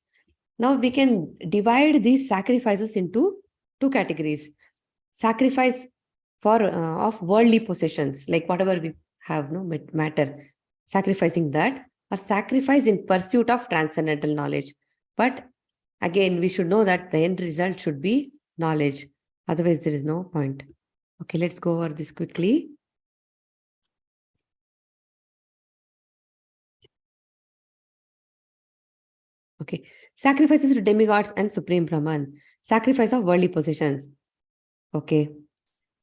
Now we can divide these sacrifices into 2 categories. Sacrifice for of worldly possessions, like whatever we have, matter, sacrificing that, or sacrifice in pursuit of transcendental knowledge. But again, we should know that the end result should be knowledge. Otherwise, there is no point. Okay, let's go over this quickly. Okay, sacrifices to demigods and Supreme Brahman. Sacrifice of worldly possessions. Okay,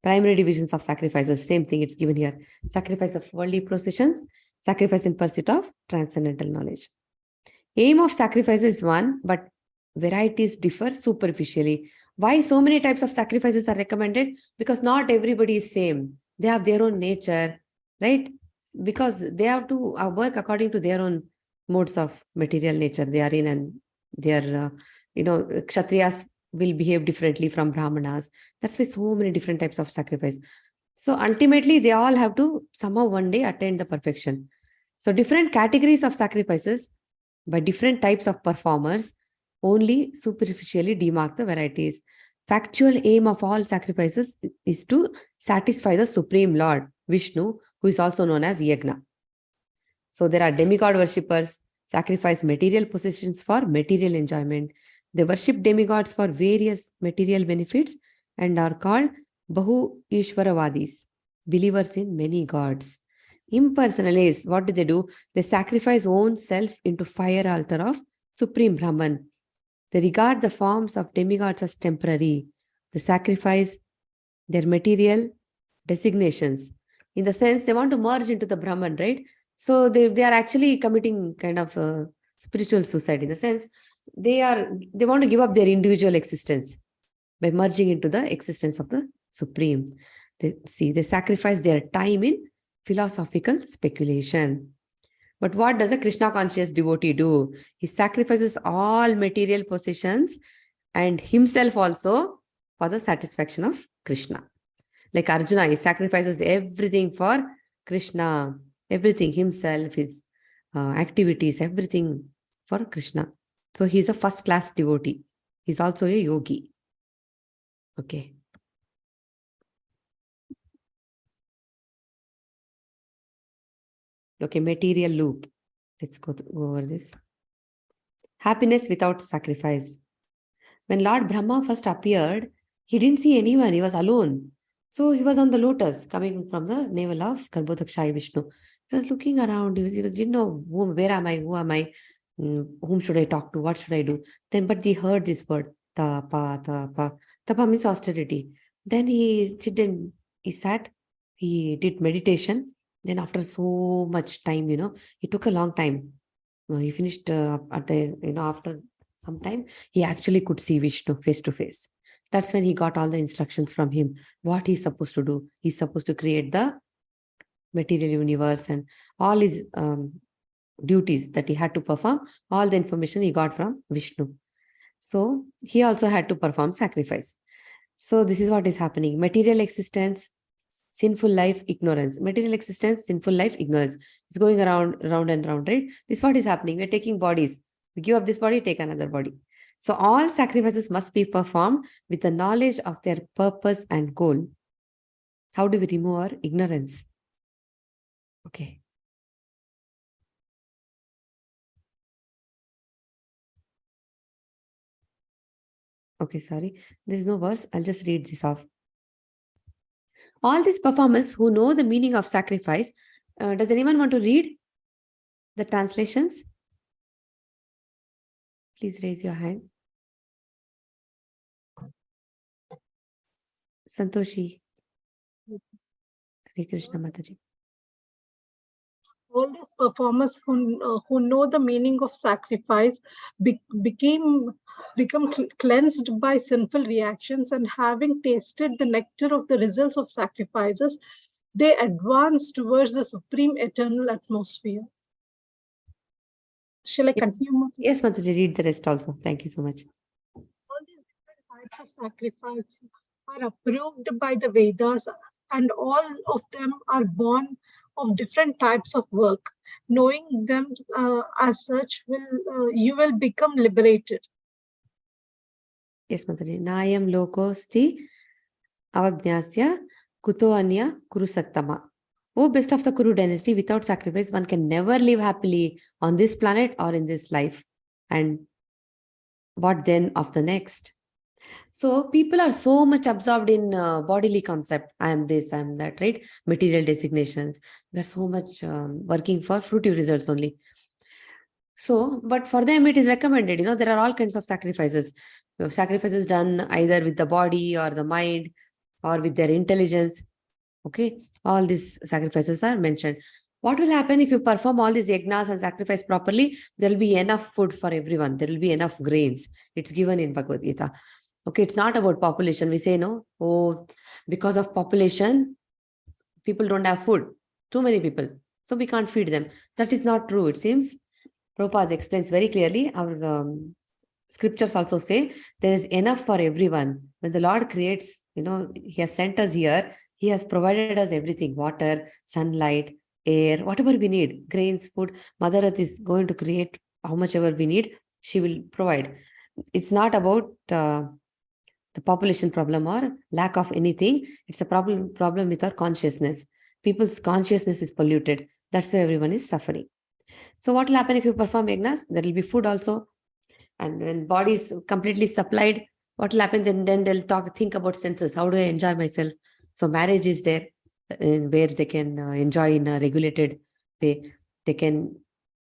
primary divisions of sacrifices, same thing, it's given here. Sacrifice of worldly possessions, sacrifice in pursuit of transcendental knowledge. Aim of sacrifice is one, but varieties differ superficially. Why so many types of sacrifices are recommended? Because not everybody is same. They have their own nature, right? Because they have to work according to their own modes of material nature they are in, and their, Kshatriyas will behave differently from Brahmanas. That's why so many different types of sacrifice. So ultimately, they all have to somehow one day attain the perfection. So different categories of sacrifices by different types of performers only superficially demark the varieties. Factual aim of all sacrifices is to satisfy the Supreme Lord, Vishnu, who is also known as Yagna. So there are demigod worshippers, sacrifice material possessions for material enjoyment. They worship demigods for various material benefits and are called Bahu Ishvaravadis, believers in many gods. Impersonalists, what do? They sacrifice own self into fire altar of Supreme Brahman. They regard the forms of demigods as temporary. They sacrifice their material designations. In the sense, they want to merge into the Brahman, right? So they are actually committing kind of spiritual suicide in the sense they want to give up their individual existence by merging into the existence of the Supreme. They sacrifice their time in philosophical speculation. But what does a Krishna conscious devotee do? He sacrifices all material possessions and himself also for the satisfaction of Krishna. Like Arjuna, he sacrifices everything for Krishna, everything, himself, his activities, everything for Krishna. So he's a first-class devotee. He's also a yogi. Okay. Okay, material loop. Let's go over this. Happiness without sacrifice. When Lord Brahma first appeared, he didn't see anyone. He was alone. So he was on the lotus coming from the navel of Garbhodakshai Vishnu. He was looking around. He didn't know where am I? Who am I? Whom should I talk to? What should I do? Then, but he heard this word, tapa, tapa. Tapa means austerity. Then he sat, he did meditation. Then after so much time, it took a long time. He finished at the, after some time, he actually could see Vishnu face to face. That's when he got all the instructions from him, what he's supposed to do. He's supposed to create the material universe and all his duties that he had to perform, all the information he got from Vishnu. So he also had to perform sacrifice. So this is what is happening. Material existence, sinful life, ignorance. Material existence, sinful life, ignorance. It's going around and round, right? This is what is happening. We're taking bodies. We give up this body, take another body. So all sacrifices must be performed with the knowledge of their purpose and goal. How do we remove our ignorance? Okay. Okay, sorry. There's no verse. I'll just read this off. All these performers who know the meaning of sacrifice, does anyone want to read the translations? Please raise your hand. Santoshi. Hare Krishna Mataji. All these performers who know the meaning of sacrifice become cleansed by sinful reactions, and having tasted the nectar of the results of sacrifices, they advance towards the supreme eternal atmosphere. Shall I continue? Yes, Mataji, read the rest also. Thank you so much. All these different types of sacrifice are approved by the Vedas, and all of them are born of different types of work. Knowing them as such, you will become liberated. Yes, Mataji. Nayam lokosti avajnasya kuto anya kuru sattama. Oh, best of the Kuru dynasty, without sacrifice, one can never live happily on this planet or in this life. And what then of the next? So people are so much absorbed in bodily concept. I am this, I am that, right? Material designations. We are so much working for fruitive results only. So, but for them it is recommended, there are all kinds of sacrifices. Sacrifices done either with the body or the mind or with their intelligence. Okay, all these sacrifices are mentioned. What will happen if you perform all these yagnas and sacrifice properly? There will be enough food for everyone. There will be enough grains. It's given in Bhagavad Gita. Okay, it's not about population. We say, no, because of population, people don't have food. Too many people. So we can't feed them. That is not true. It seems Prabhupada explains very clearly. Our scriptures also say there is enough for everyone. When the Lord creates, He has sent us here. He has provided us everything, water, sunlight, air, whatever we need, grains, food. Mother Earth is going to create how much ever we need. She will provide. It's not about the population problem or lack of anything. It's a problem with our consciousness. People's consciousness is polluted. That's why everyone is suffering. So what will happen if you perform yagnas? There will be food also. And when body is completely supplied, what will happen? Then they'll think about senses. How do I enjoy myself? So marriage is there where they can enjoy in a regulated way. They can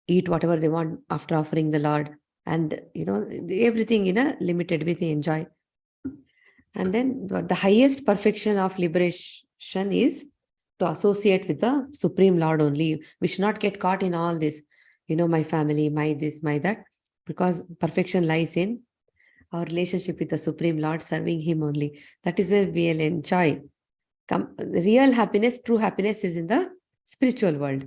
eat whatever they want after offering the Lord. And, everything in a limited way they enjoy. And then the highest perfection of liberation is to associate with the Supreme Lord only. We should not get caught in all this, my family, my this, my that, because perfection lies in our relationship with the Supreme Lord, serving Him only. That is where we'll enjoy. Real happiness, true happiness is in the spiritual world.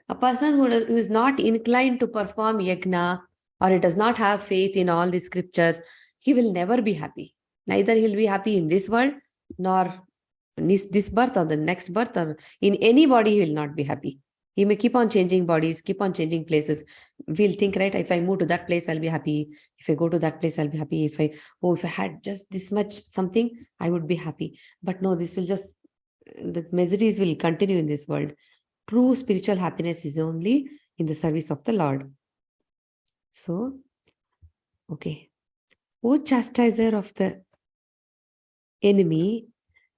A person who is not inclined to perform yagna, or he does not have faith in all the scriptures, he will never be happy. Neither he'll be happy in this world, nor this birth or the next birth, or in any body he will not be happy. He may keep on changing bodies, keep on changing places. We'll think, right, if I move to that place, I'll be happy. If I go to that place, I'll be happy. If I had just this much something, I would be happy. But no, this will just, the miseries will continue in this world. True spiritual happiness is only in the service of the Lord. So, okay. O chastiser of the enemy,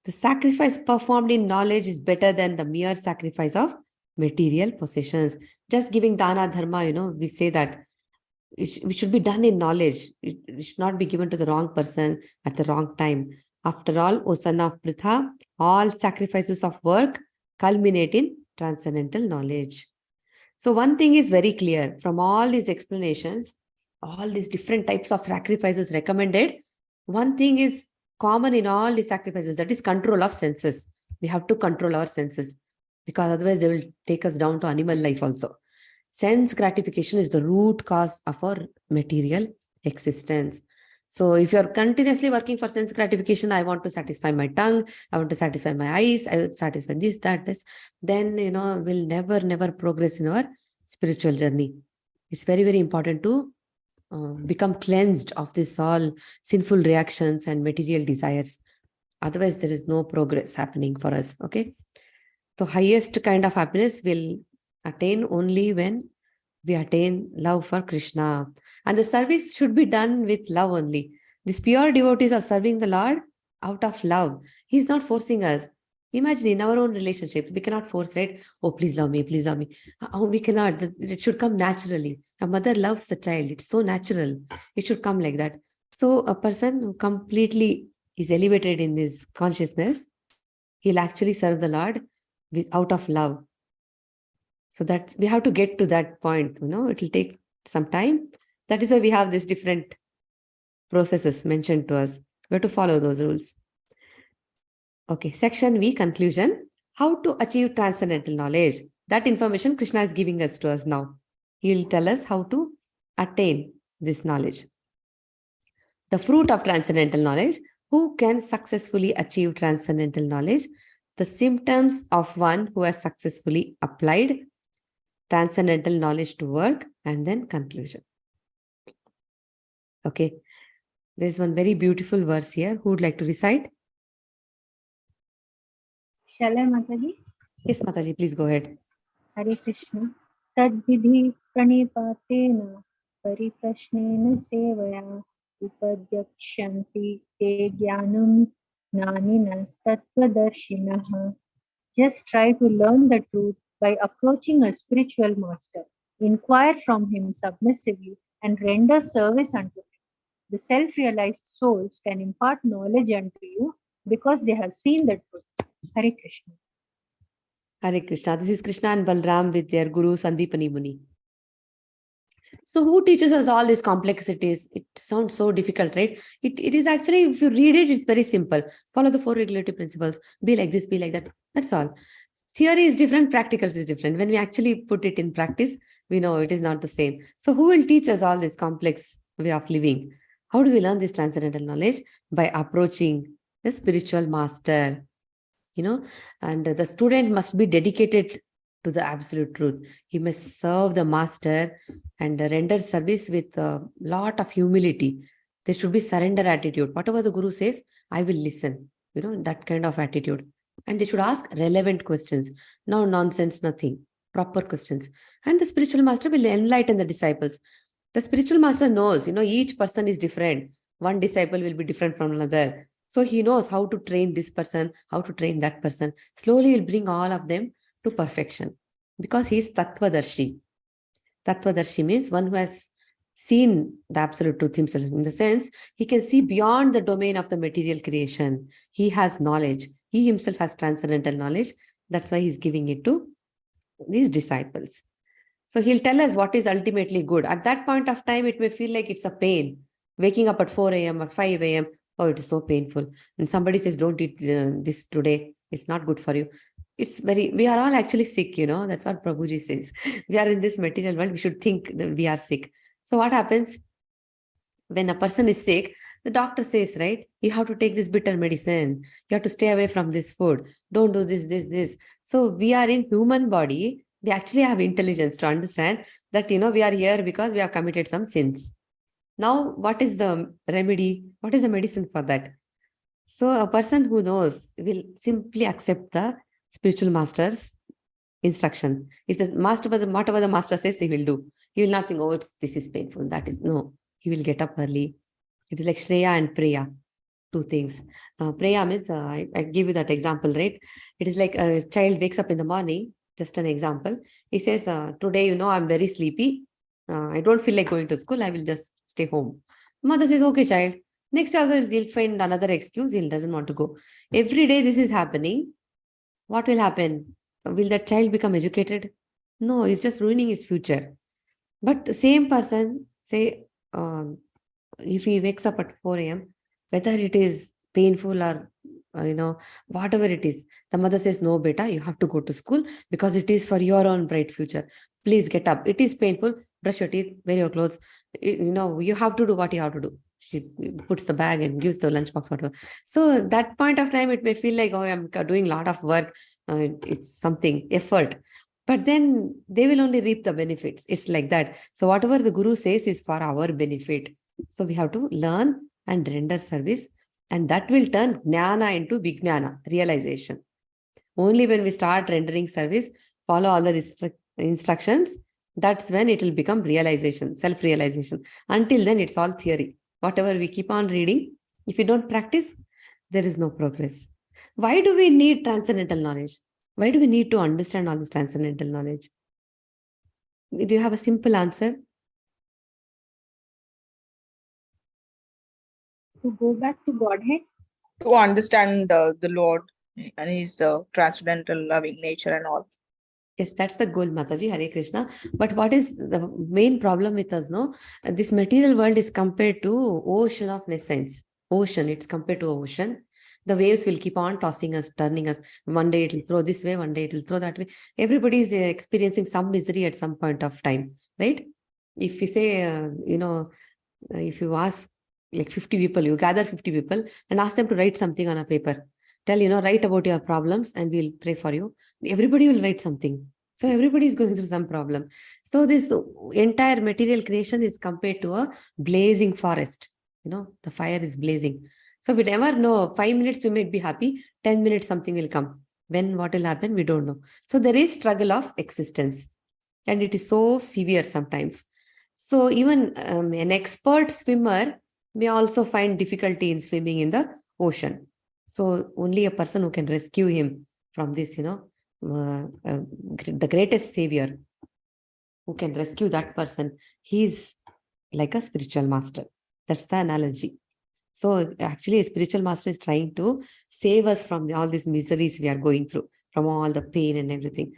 the sacrifice performed in knowledge is better than the mere sacrifice of material possessions. Just giving dana dharma, we say that it should be done in knowledge. It should not be given to the wrong person at the wrong time. After all, O son of Pritha, all sacrifices of work culminate in transcendental knowledge. So one thing is very clear from all these explanations, all these different types of sacrifices recommended. One thing is common in all these sacrifices, that is control of senses. We have to control our senses because otherwise they will take us down to animal life also. Sense gratification is the root cause of our material existence. So if you're continuously working for sense gratification, I want to satisfy my tongue, I want to satisfy my eyes, I will satisfy this, that, this, then, we'll never progress in our spiritual journey. It's very, very important to become cleansed of this all sinful reactions and material desires. Otherwise, there is no progress happening for us. Okay. So highest kind of happiness will attain only when we attain love for Krishna. And the service should be done with love only. These pure devotees are serving the Lord out of love. He's not forcing us. Imagine in our own relationships, we cannot force, right? Oh, please love me, please love me. Oh, we cannot. It should come naturally. A mother loves the child. It's so natural. It should come like that. So a person who completely is elevated in this consciousness, he'll actually serve the Lord out of love. So that we have to get to that point, it will take some time. That is why we have these different processes mentioned to us. We have to follow those rules. Okay, section V, conclusion. How to achieve transcendental knowledge. That information Krishna is giving us to us now. He will tell us how to attain this knowledge. The fruit of transcendental knowledge. Who can successfully achieve transcendental knowledge? The symptoms of one who has successfully applied transcendental knowledge to work, and then conclusion. Okay. There's one very beautiful verse here. Who would like to recite? Shall I, Mataji? Yes, Mataji, please go ahead. Hare Krishna. Tad vidhi pranipatena pariprashnena sevaya upadyakshanti te jnanam jnaninas tattvadarshinaha. Just try to learn the truth by approaching a spiritual master. Inquire from him submissively and render service unto him. The self-realized souls can impart knowledge unto you because they have seen the truth. Hare Krishna. Hare Krishna. This is Krishna and Balram with their Guru Sandipani Muni. So who teaches us all these complexities? It sounds so difficult, right? It is actually, if you read it, it's very simple. Follow the 4 regulative principles. Be like this, be like that. That's all. Theory is different, practicals is different. When we actually put it in practice, we know it is not the same. So who will teach us all this complex way of living? How do we learn this transcendental knowledge? By approaching the spiritual master, and the student must be dedicated to the absolute truth. He must serve the master and render service with a lot of humility. There should be surrender attitude. Whatever the Guru says, I will listen. That kind of attitude. And they should ask relevant questions. No nonsense, nothing. Proper questions. And the spiritual master will enlighten the disciples. The spiritual master knows, each person is different. One disciple will be different from another. So he knows how to train this person, how to train that person. Slowly he'll bring all of them to perfection because he is Tattvadarshi. Tattvadarshi means one who has seen the absolute truth himself. In the sense, he can see beyond the domain of the material creation. He has knowledge. He himself has transcendental knowledge. That's why he's giving it to these disciples. So he'll tell us what is ultimately good. At that point of time, it may feel like it's a pain. Waking up at 4 a.m. or 5 a.m., oh, it is so painful. And somebody says, don't eat this today. It's not good for you. We are all actually sick, That's what Prabhuji says. We are in this material world. We should think that we are sick. So what happens? When a person is sick, the doctor says, right, you have to take this bitter medicine. You have to stay away from this food. Don't do this. So we are in human body. We actually have intelligence to understand that, we are here because we have committed some sins. Now, what is the remedy? What is the medicine for that? So a person who knows will simply accept the spiritual master's instruction. If the master, whatever the master says, he will do. He will not think, oh, this is painful. That is, no. He will get up early. It is like Shreya and Preya, two things. Preya means, I give you that example, right? It is like a child wakes up in the morning, just an example. He says, today, I'm very sleepy. I don't feel like going to school. I will just stay home. Mother says, okay, child. Next also, he'll find another excuse. He doesn't want to go. Every day this is happening. What will happen? Will that child become educated? No, it's just ruining his future. But the same person, say, if he wakes up at 4 a.m., whether it is painful or, whatever it is, the mother says, no, beta, you have to go to school because it is for your own bright future. Please get up. It is painful. Brush your teeth, wear your clothes. You have to do what you have to do. She puts the bag and gives the lunchbox, whatever. So that point of time, it may feel like, oh, I'm doing a lot of work. It's something, effort. But then they will only reap the benefits. It's like that. So whatever the Guru says is for our benefit. So we have to learn and render service. And that will turn jnana into vijnana, realization. Only when we start rendering service, follow all the instructions, that's when it will become realization, self-realization. Until then, it's all theory. Whatever we keep on reading, if you don't practice, there is no progress. Why do we need transcendental knowledge? Why do we need to understand all this transcendental knowledge? Do you have a simple answer? To go back to Godhead? To understand the Lord and his transcendental loving nature and all. Yes, that's the goal, Mataji, Hare Krishna. But what is the main problem with us, no? This material world is compared to ocean of nescience. Ocean, it's compared to ocean. The waves will keep on tossing us, turning us. One day it will throw this way, one day it will throw that way. Everybody is experiencing some misery at some point of time, right? If you say, if you ask like 50 people, you gather 50 people and ask them to write something on a paper. Tell, write about your problems and we'll pray for you. Everybody will write something. So everybody is going through some problem. So this entire material creation is compared to a blazing forest. The fire is blazing. So we never know, 5 minutes we might be happy, 10 minutes something will come. When, what will happen, we don't know. So there is struggle of existence. And it is so severe sometimes. So even an expert swimmer may also find difficulty in swimming in the ocean. So only a person who can rescue him from this, the greatest savior who can rescue that person, he's like a spiritual master. That's the analogy. So actually a spiritual master is trying to save us from all these miseries we are going through, from all the pain and everything.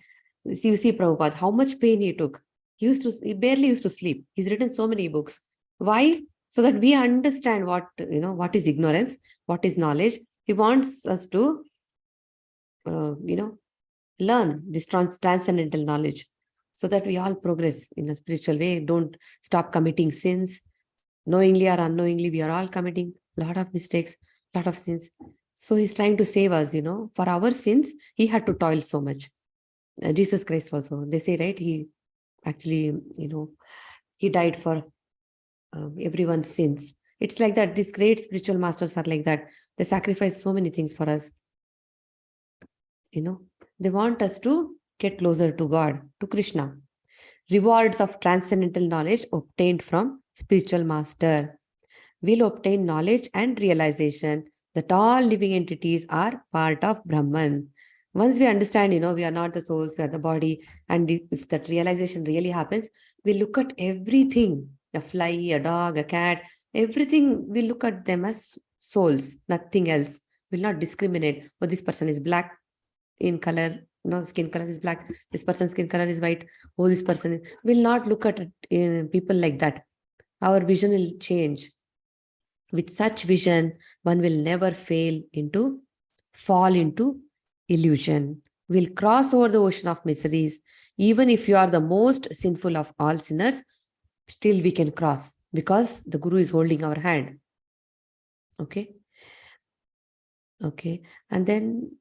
You see Prabhupada, how much pain he took. He barely used to sleep. He's written so many books. Why? So that we understand what is ignorance, what is knowledge. He wants us to, learn this transcendental knowledge so that we all progress in a spiritual way. Don't stop committing sins. Knowingly or unknowingly, we are all committing a lot of mistakes, a lot of sins. So he's trying to save us, For our sins, he had to toil so much. Jesus Christ also, they say, right? He actually, he died for everyone's sins. It's like that. These great spiritual masters are like that. They sacrifice so many things for us. They want us to get closer to God, to Krishna. Rewards of transcendental knowledge obtained from spiritual master will obtain knowledge and realization that all living entities are part of Brahman. Once we understand, we are not the souls, we are the body. And if that realization really happens, we look at everything, a fly, a dog, a cat, everything, we look at them as souls, nothing else. We'll not discriminate. Oh, this person is black in color, skin color is black, this person's skin color is white, oh, this person is... We'll not look at people like that. Our vision will change. With such vision, one will never fall into illusion. We'll cross over the ocean of miseries. Even if you are the most sinful of all sinners, still we can cross because the Guru is holding our hand. Okay. And then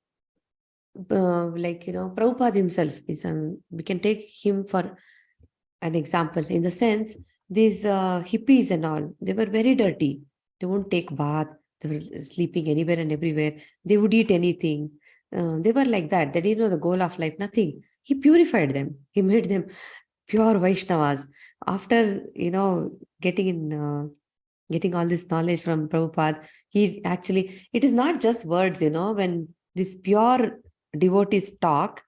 Prabhupada himself is, we can take him for an example in the sense, these hippies and all, they were very dirty. They won't take bath. They were sleeping anywhere and everywhere. They would eat anything. They were like that. They didn't know the goal of life, nothing. he purified them. He made them pure Vaishnavas. After, getting all this knowledge from Prabhupada, it is not just words, when this pure devotees talk,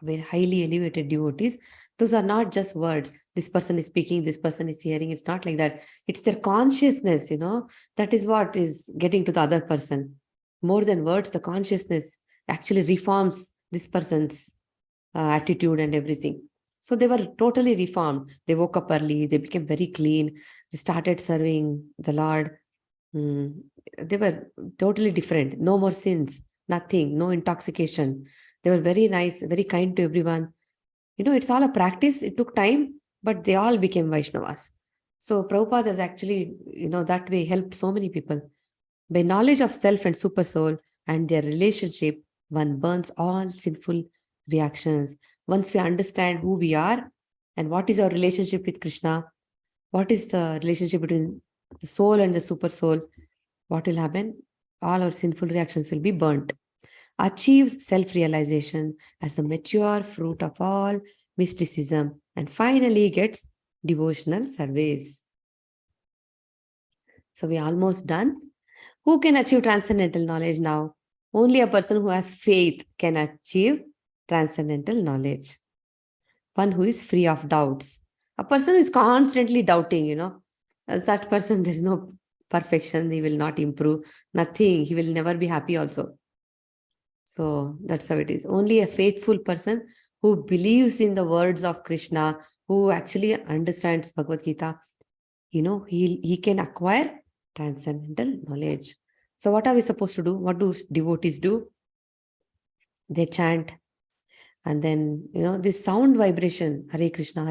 very highly elevated devotees, those are not just words. This person is speaking, this person is hearing. It's not like that. It's their consciousness, that is what is getting to the other person. More than words, the consciousness actually reforms this person's attitude and everything. So they were totally reformed. They woke up early. They became very clean. They started serving the Lord. They were totally different. No more sins, nothing, no intoxication. They were very nice, very kind to everyone. It's all a practice. It took time, but they all became Vaishnavas. So Prabhupada has actually, that way helped so many people. By knowledge of self and super soul and their relationship, one burns all sinful reactions. Once we understand who we are and what is our relationship with Krishna, what is the relationship between the soul and the super soul, what will happen? All our sinful reactions will be burnt. Achieves self-realization as a mature fruit of all mysticism, and finally gets devotional service. So we're almost done. Who can achieve transcendental knowledge now? Only a person who has faith can achieve transcendental knowledge. One who is free of doubts. A person who is constantly doubting, that person, there's no perfection. He will not improve, nothing. He will never be happy also. So that's how it is. Only a faithful person who believes in the words of Krishna, who actually understands Bhagavad Gita, he can acquire transcendental knowledge. So what are we supposed to do? What do devotees do? They chant. And then, this sound vibration, Hare Krishna,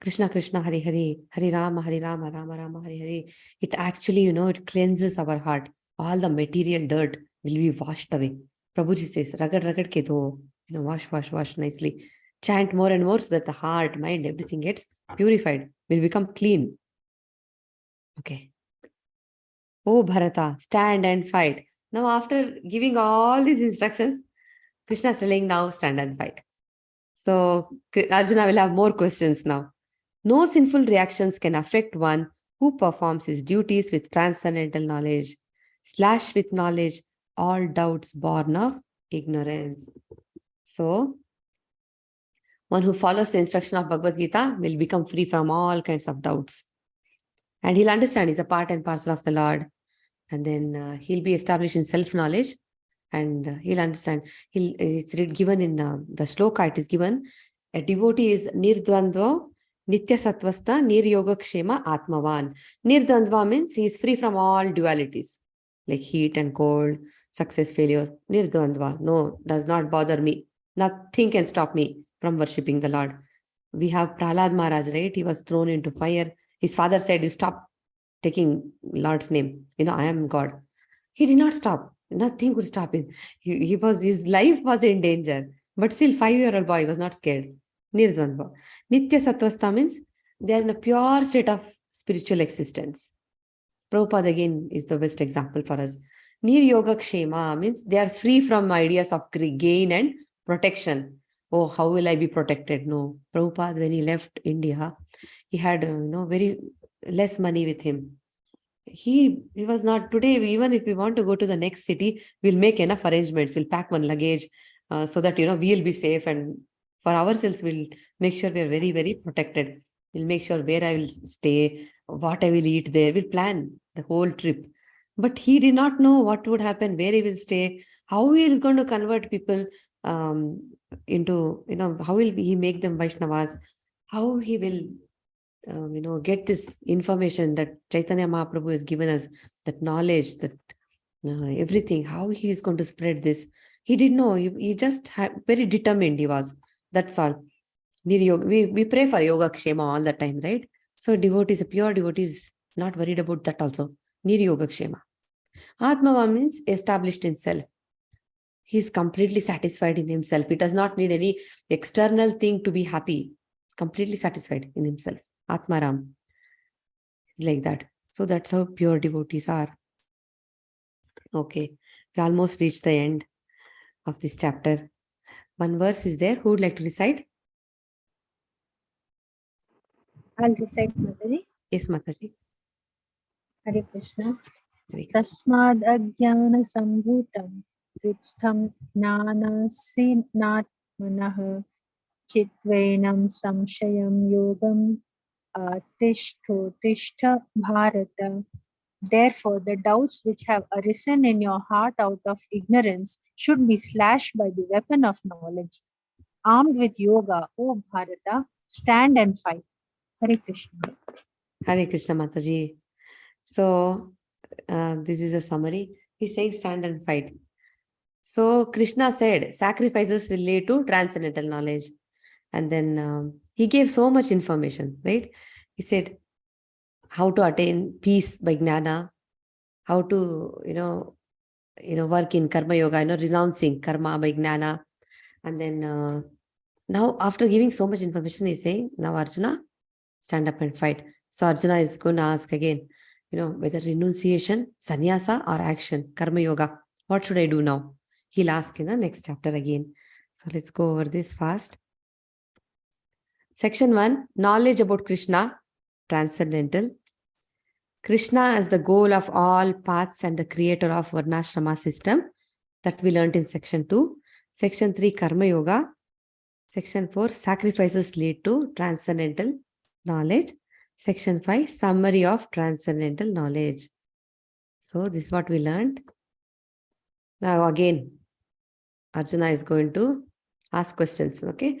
Krishna Krishna, Hare Hare, Hare Rama, Rama Rama, Hare Hare. It actually, it cleanses our heart. All the material dirt will be washed away. Prabhuji says, ragad ke do, wash nicely. Chant more and more so that the heart, mind, everything gets purified, will become clean. Okay. Oh Bharata, stand and fight. Now after giving all these instructions, Krishna is telling now stand and fight. So Arjuna will have more questions now. No sinful reactions can affect one who performs his duties with transcendental knowledge. Slash with knowledge all doubts born of ignorance. So, one who follows the instruction of Bhagavad Gita will become free from all kinds of doubts. And he'll understand he's a part and parcel of the Lord. And then he'll be established in self-knowledge. And he'll understand. It's given in the shloka, it is given, a devotee is nirdvandva, nitya sattvasta, niryoga kshema, atmavan. Nirdvandva means he is free from all dualities, like heat and cold, success, failure. Nirdvandva, no, does not bother me. Nothing can stop me from worshipping the Lord. We have Prahlad Maharaj, right? He was thrown into fire. His father said, you stop taking Lord's name. I am God. He did not stop. Nothing could stop him. His life was in danger. But still, 5-year-old boy was not scared. Nirdvandva. Nitya Sattvasta means they are in a pure state of spiritual existence. Prabhupada again is the best example for us. Niryoga Kshema means they are free from ideas of gain and protection. Oh, how will I be protected? No. Prabhupada, when he left India, he had very less money with him. He was not, today, even if we want to go to the next city, we'll make enough arrangements. We'll pack one luggage so that, we'll be safe. And for ourselves, we'll make sure we're very, very protected. We'll make sure where I will stay, what I will eat there. We'll plan the whole trip. But he did not know what would happen, where he will stay, how he is going to convert people into, how will he make them Vaishnavas, how he will get this information that Chaitanya Mahaprabhu has given us, that knowledge, that everything, how he is going to spread this. He didn't know. He just very determined he was. That's all. We pray for Yoga Kshema all the time, right? So devotees, a pure devotee is not worried about that also. Niryoga Kshema. Atmava means established in self. He is completely satisfied in himself. He does not need any external thing to be happy. Completely satisfied in himself. Atmaram. Like that. So that's how pure devotees are. Okay. We almost reached the end of this chapter. One verse is there. Who would like to recite? I'll recite Mataji. Yes, Mataji. Hare Krishna. Hare Krishna. Tasmad ajnana sambhutam pritham gnanasinatmanah chitvenam samshayam yogam tishtha bharata. Therefore, the doubts which have arisen in your heart out of ignorance should be slashed by the weapon of knowledge. Armed with yoga, O Bharata, stand and fight. Hare Krishna. Hare Krishna, Mataji. So, this is a summary. He's saying stand and fight. So, Krishna said sacrifices will lead to transcendental knowledge. And then he gave so much information, right? He said how to attain peace by gnana, how to, work in karma yoga, renouncing karma by gnana. And then now after giving so much information, he's saying, now Arjuna, stand up and fight. So Arjuna is going to ask again, whether renunciation, sannyasa or action, karma yoga, what should I do now? He'll ask in the next chapter again. So let's go over this fast. Section 1, knowledge about Krishna, transcendental. Krishna as the goal of all paths and the creator of Varnashrama system, that we learned in section 2. Section 3, Karma Yoga. Section 4, sacrifices lead to transcendental knowledge. Section 5, summary of transcendental knowledge. So this is what we learned. Now again, Arjuna is going to ask questions, okay?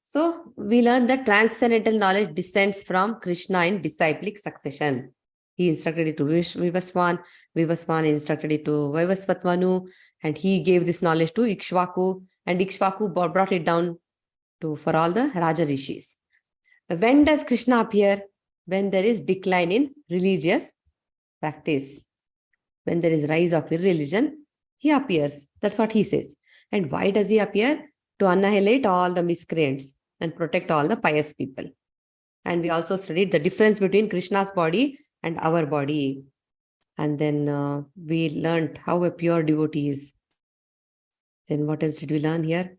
So we learned that transcendental knowledge descends from Krishna in disciplic succession. He instructed it to Vivaswan, Vivaswan instructed it to Vaivasvatmanu, and he gave this knowledge to Ikshvaku, and Ikshvaku brought it down for all the Raja Rishis. When does Krishna appear? When there is decline in religious practice. When there is rise of irreligion, he appears. That's what he says. And why does he appear? To annihilate all the miscreants and protect all the pious people. And we also studied the difference between Krishna's body and our body. And then we learned how a pure devotee is. Then what else did we learn here?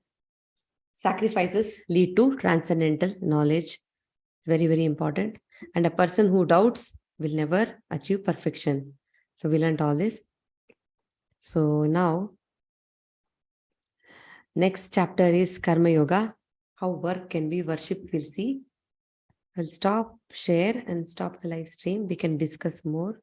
Sacrifices lead to transcendental knowledge. Very, very important. And a person who doubts will never achieve perfection. So we learned all this. So now, next chapter is Karma Yoga. How work can be worshipped, we'll see. I'll stop, share and stop the live stream. We can discuss more.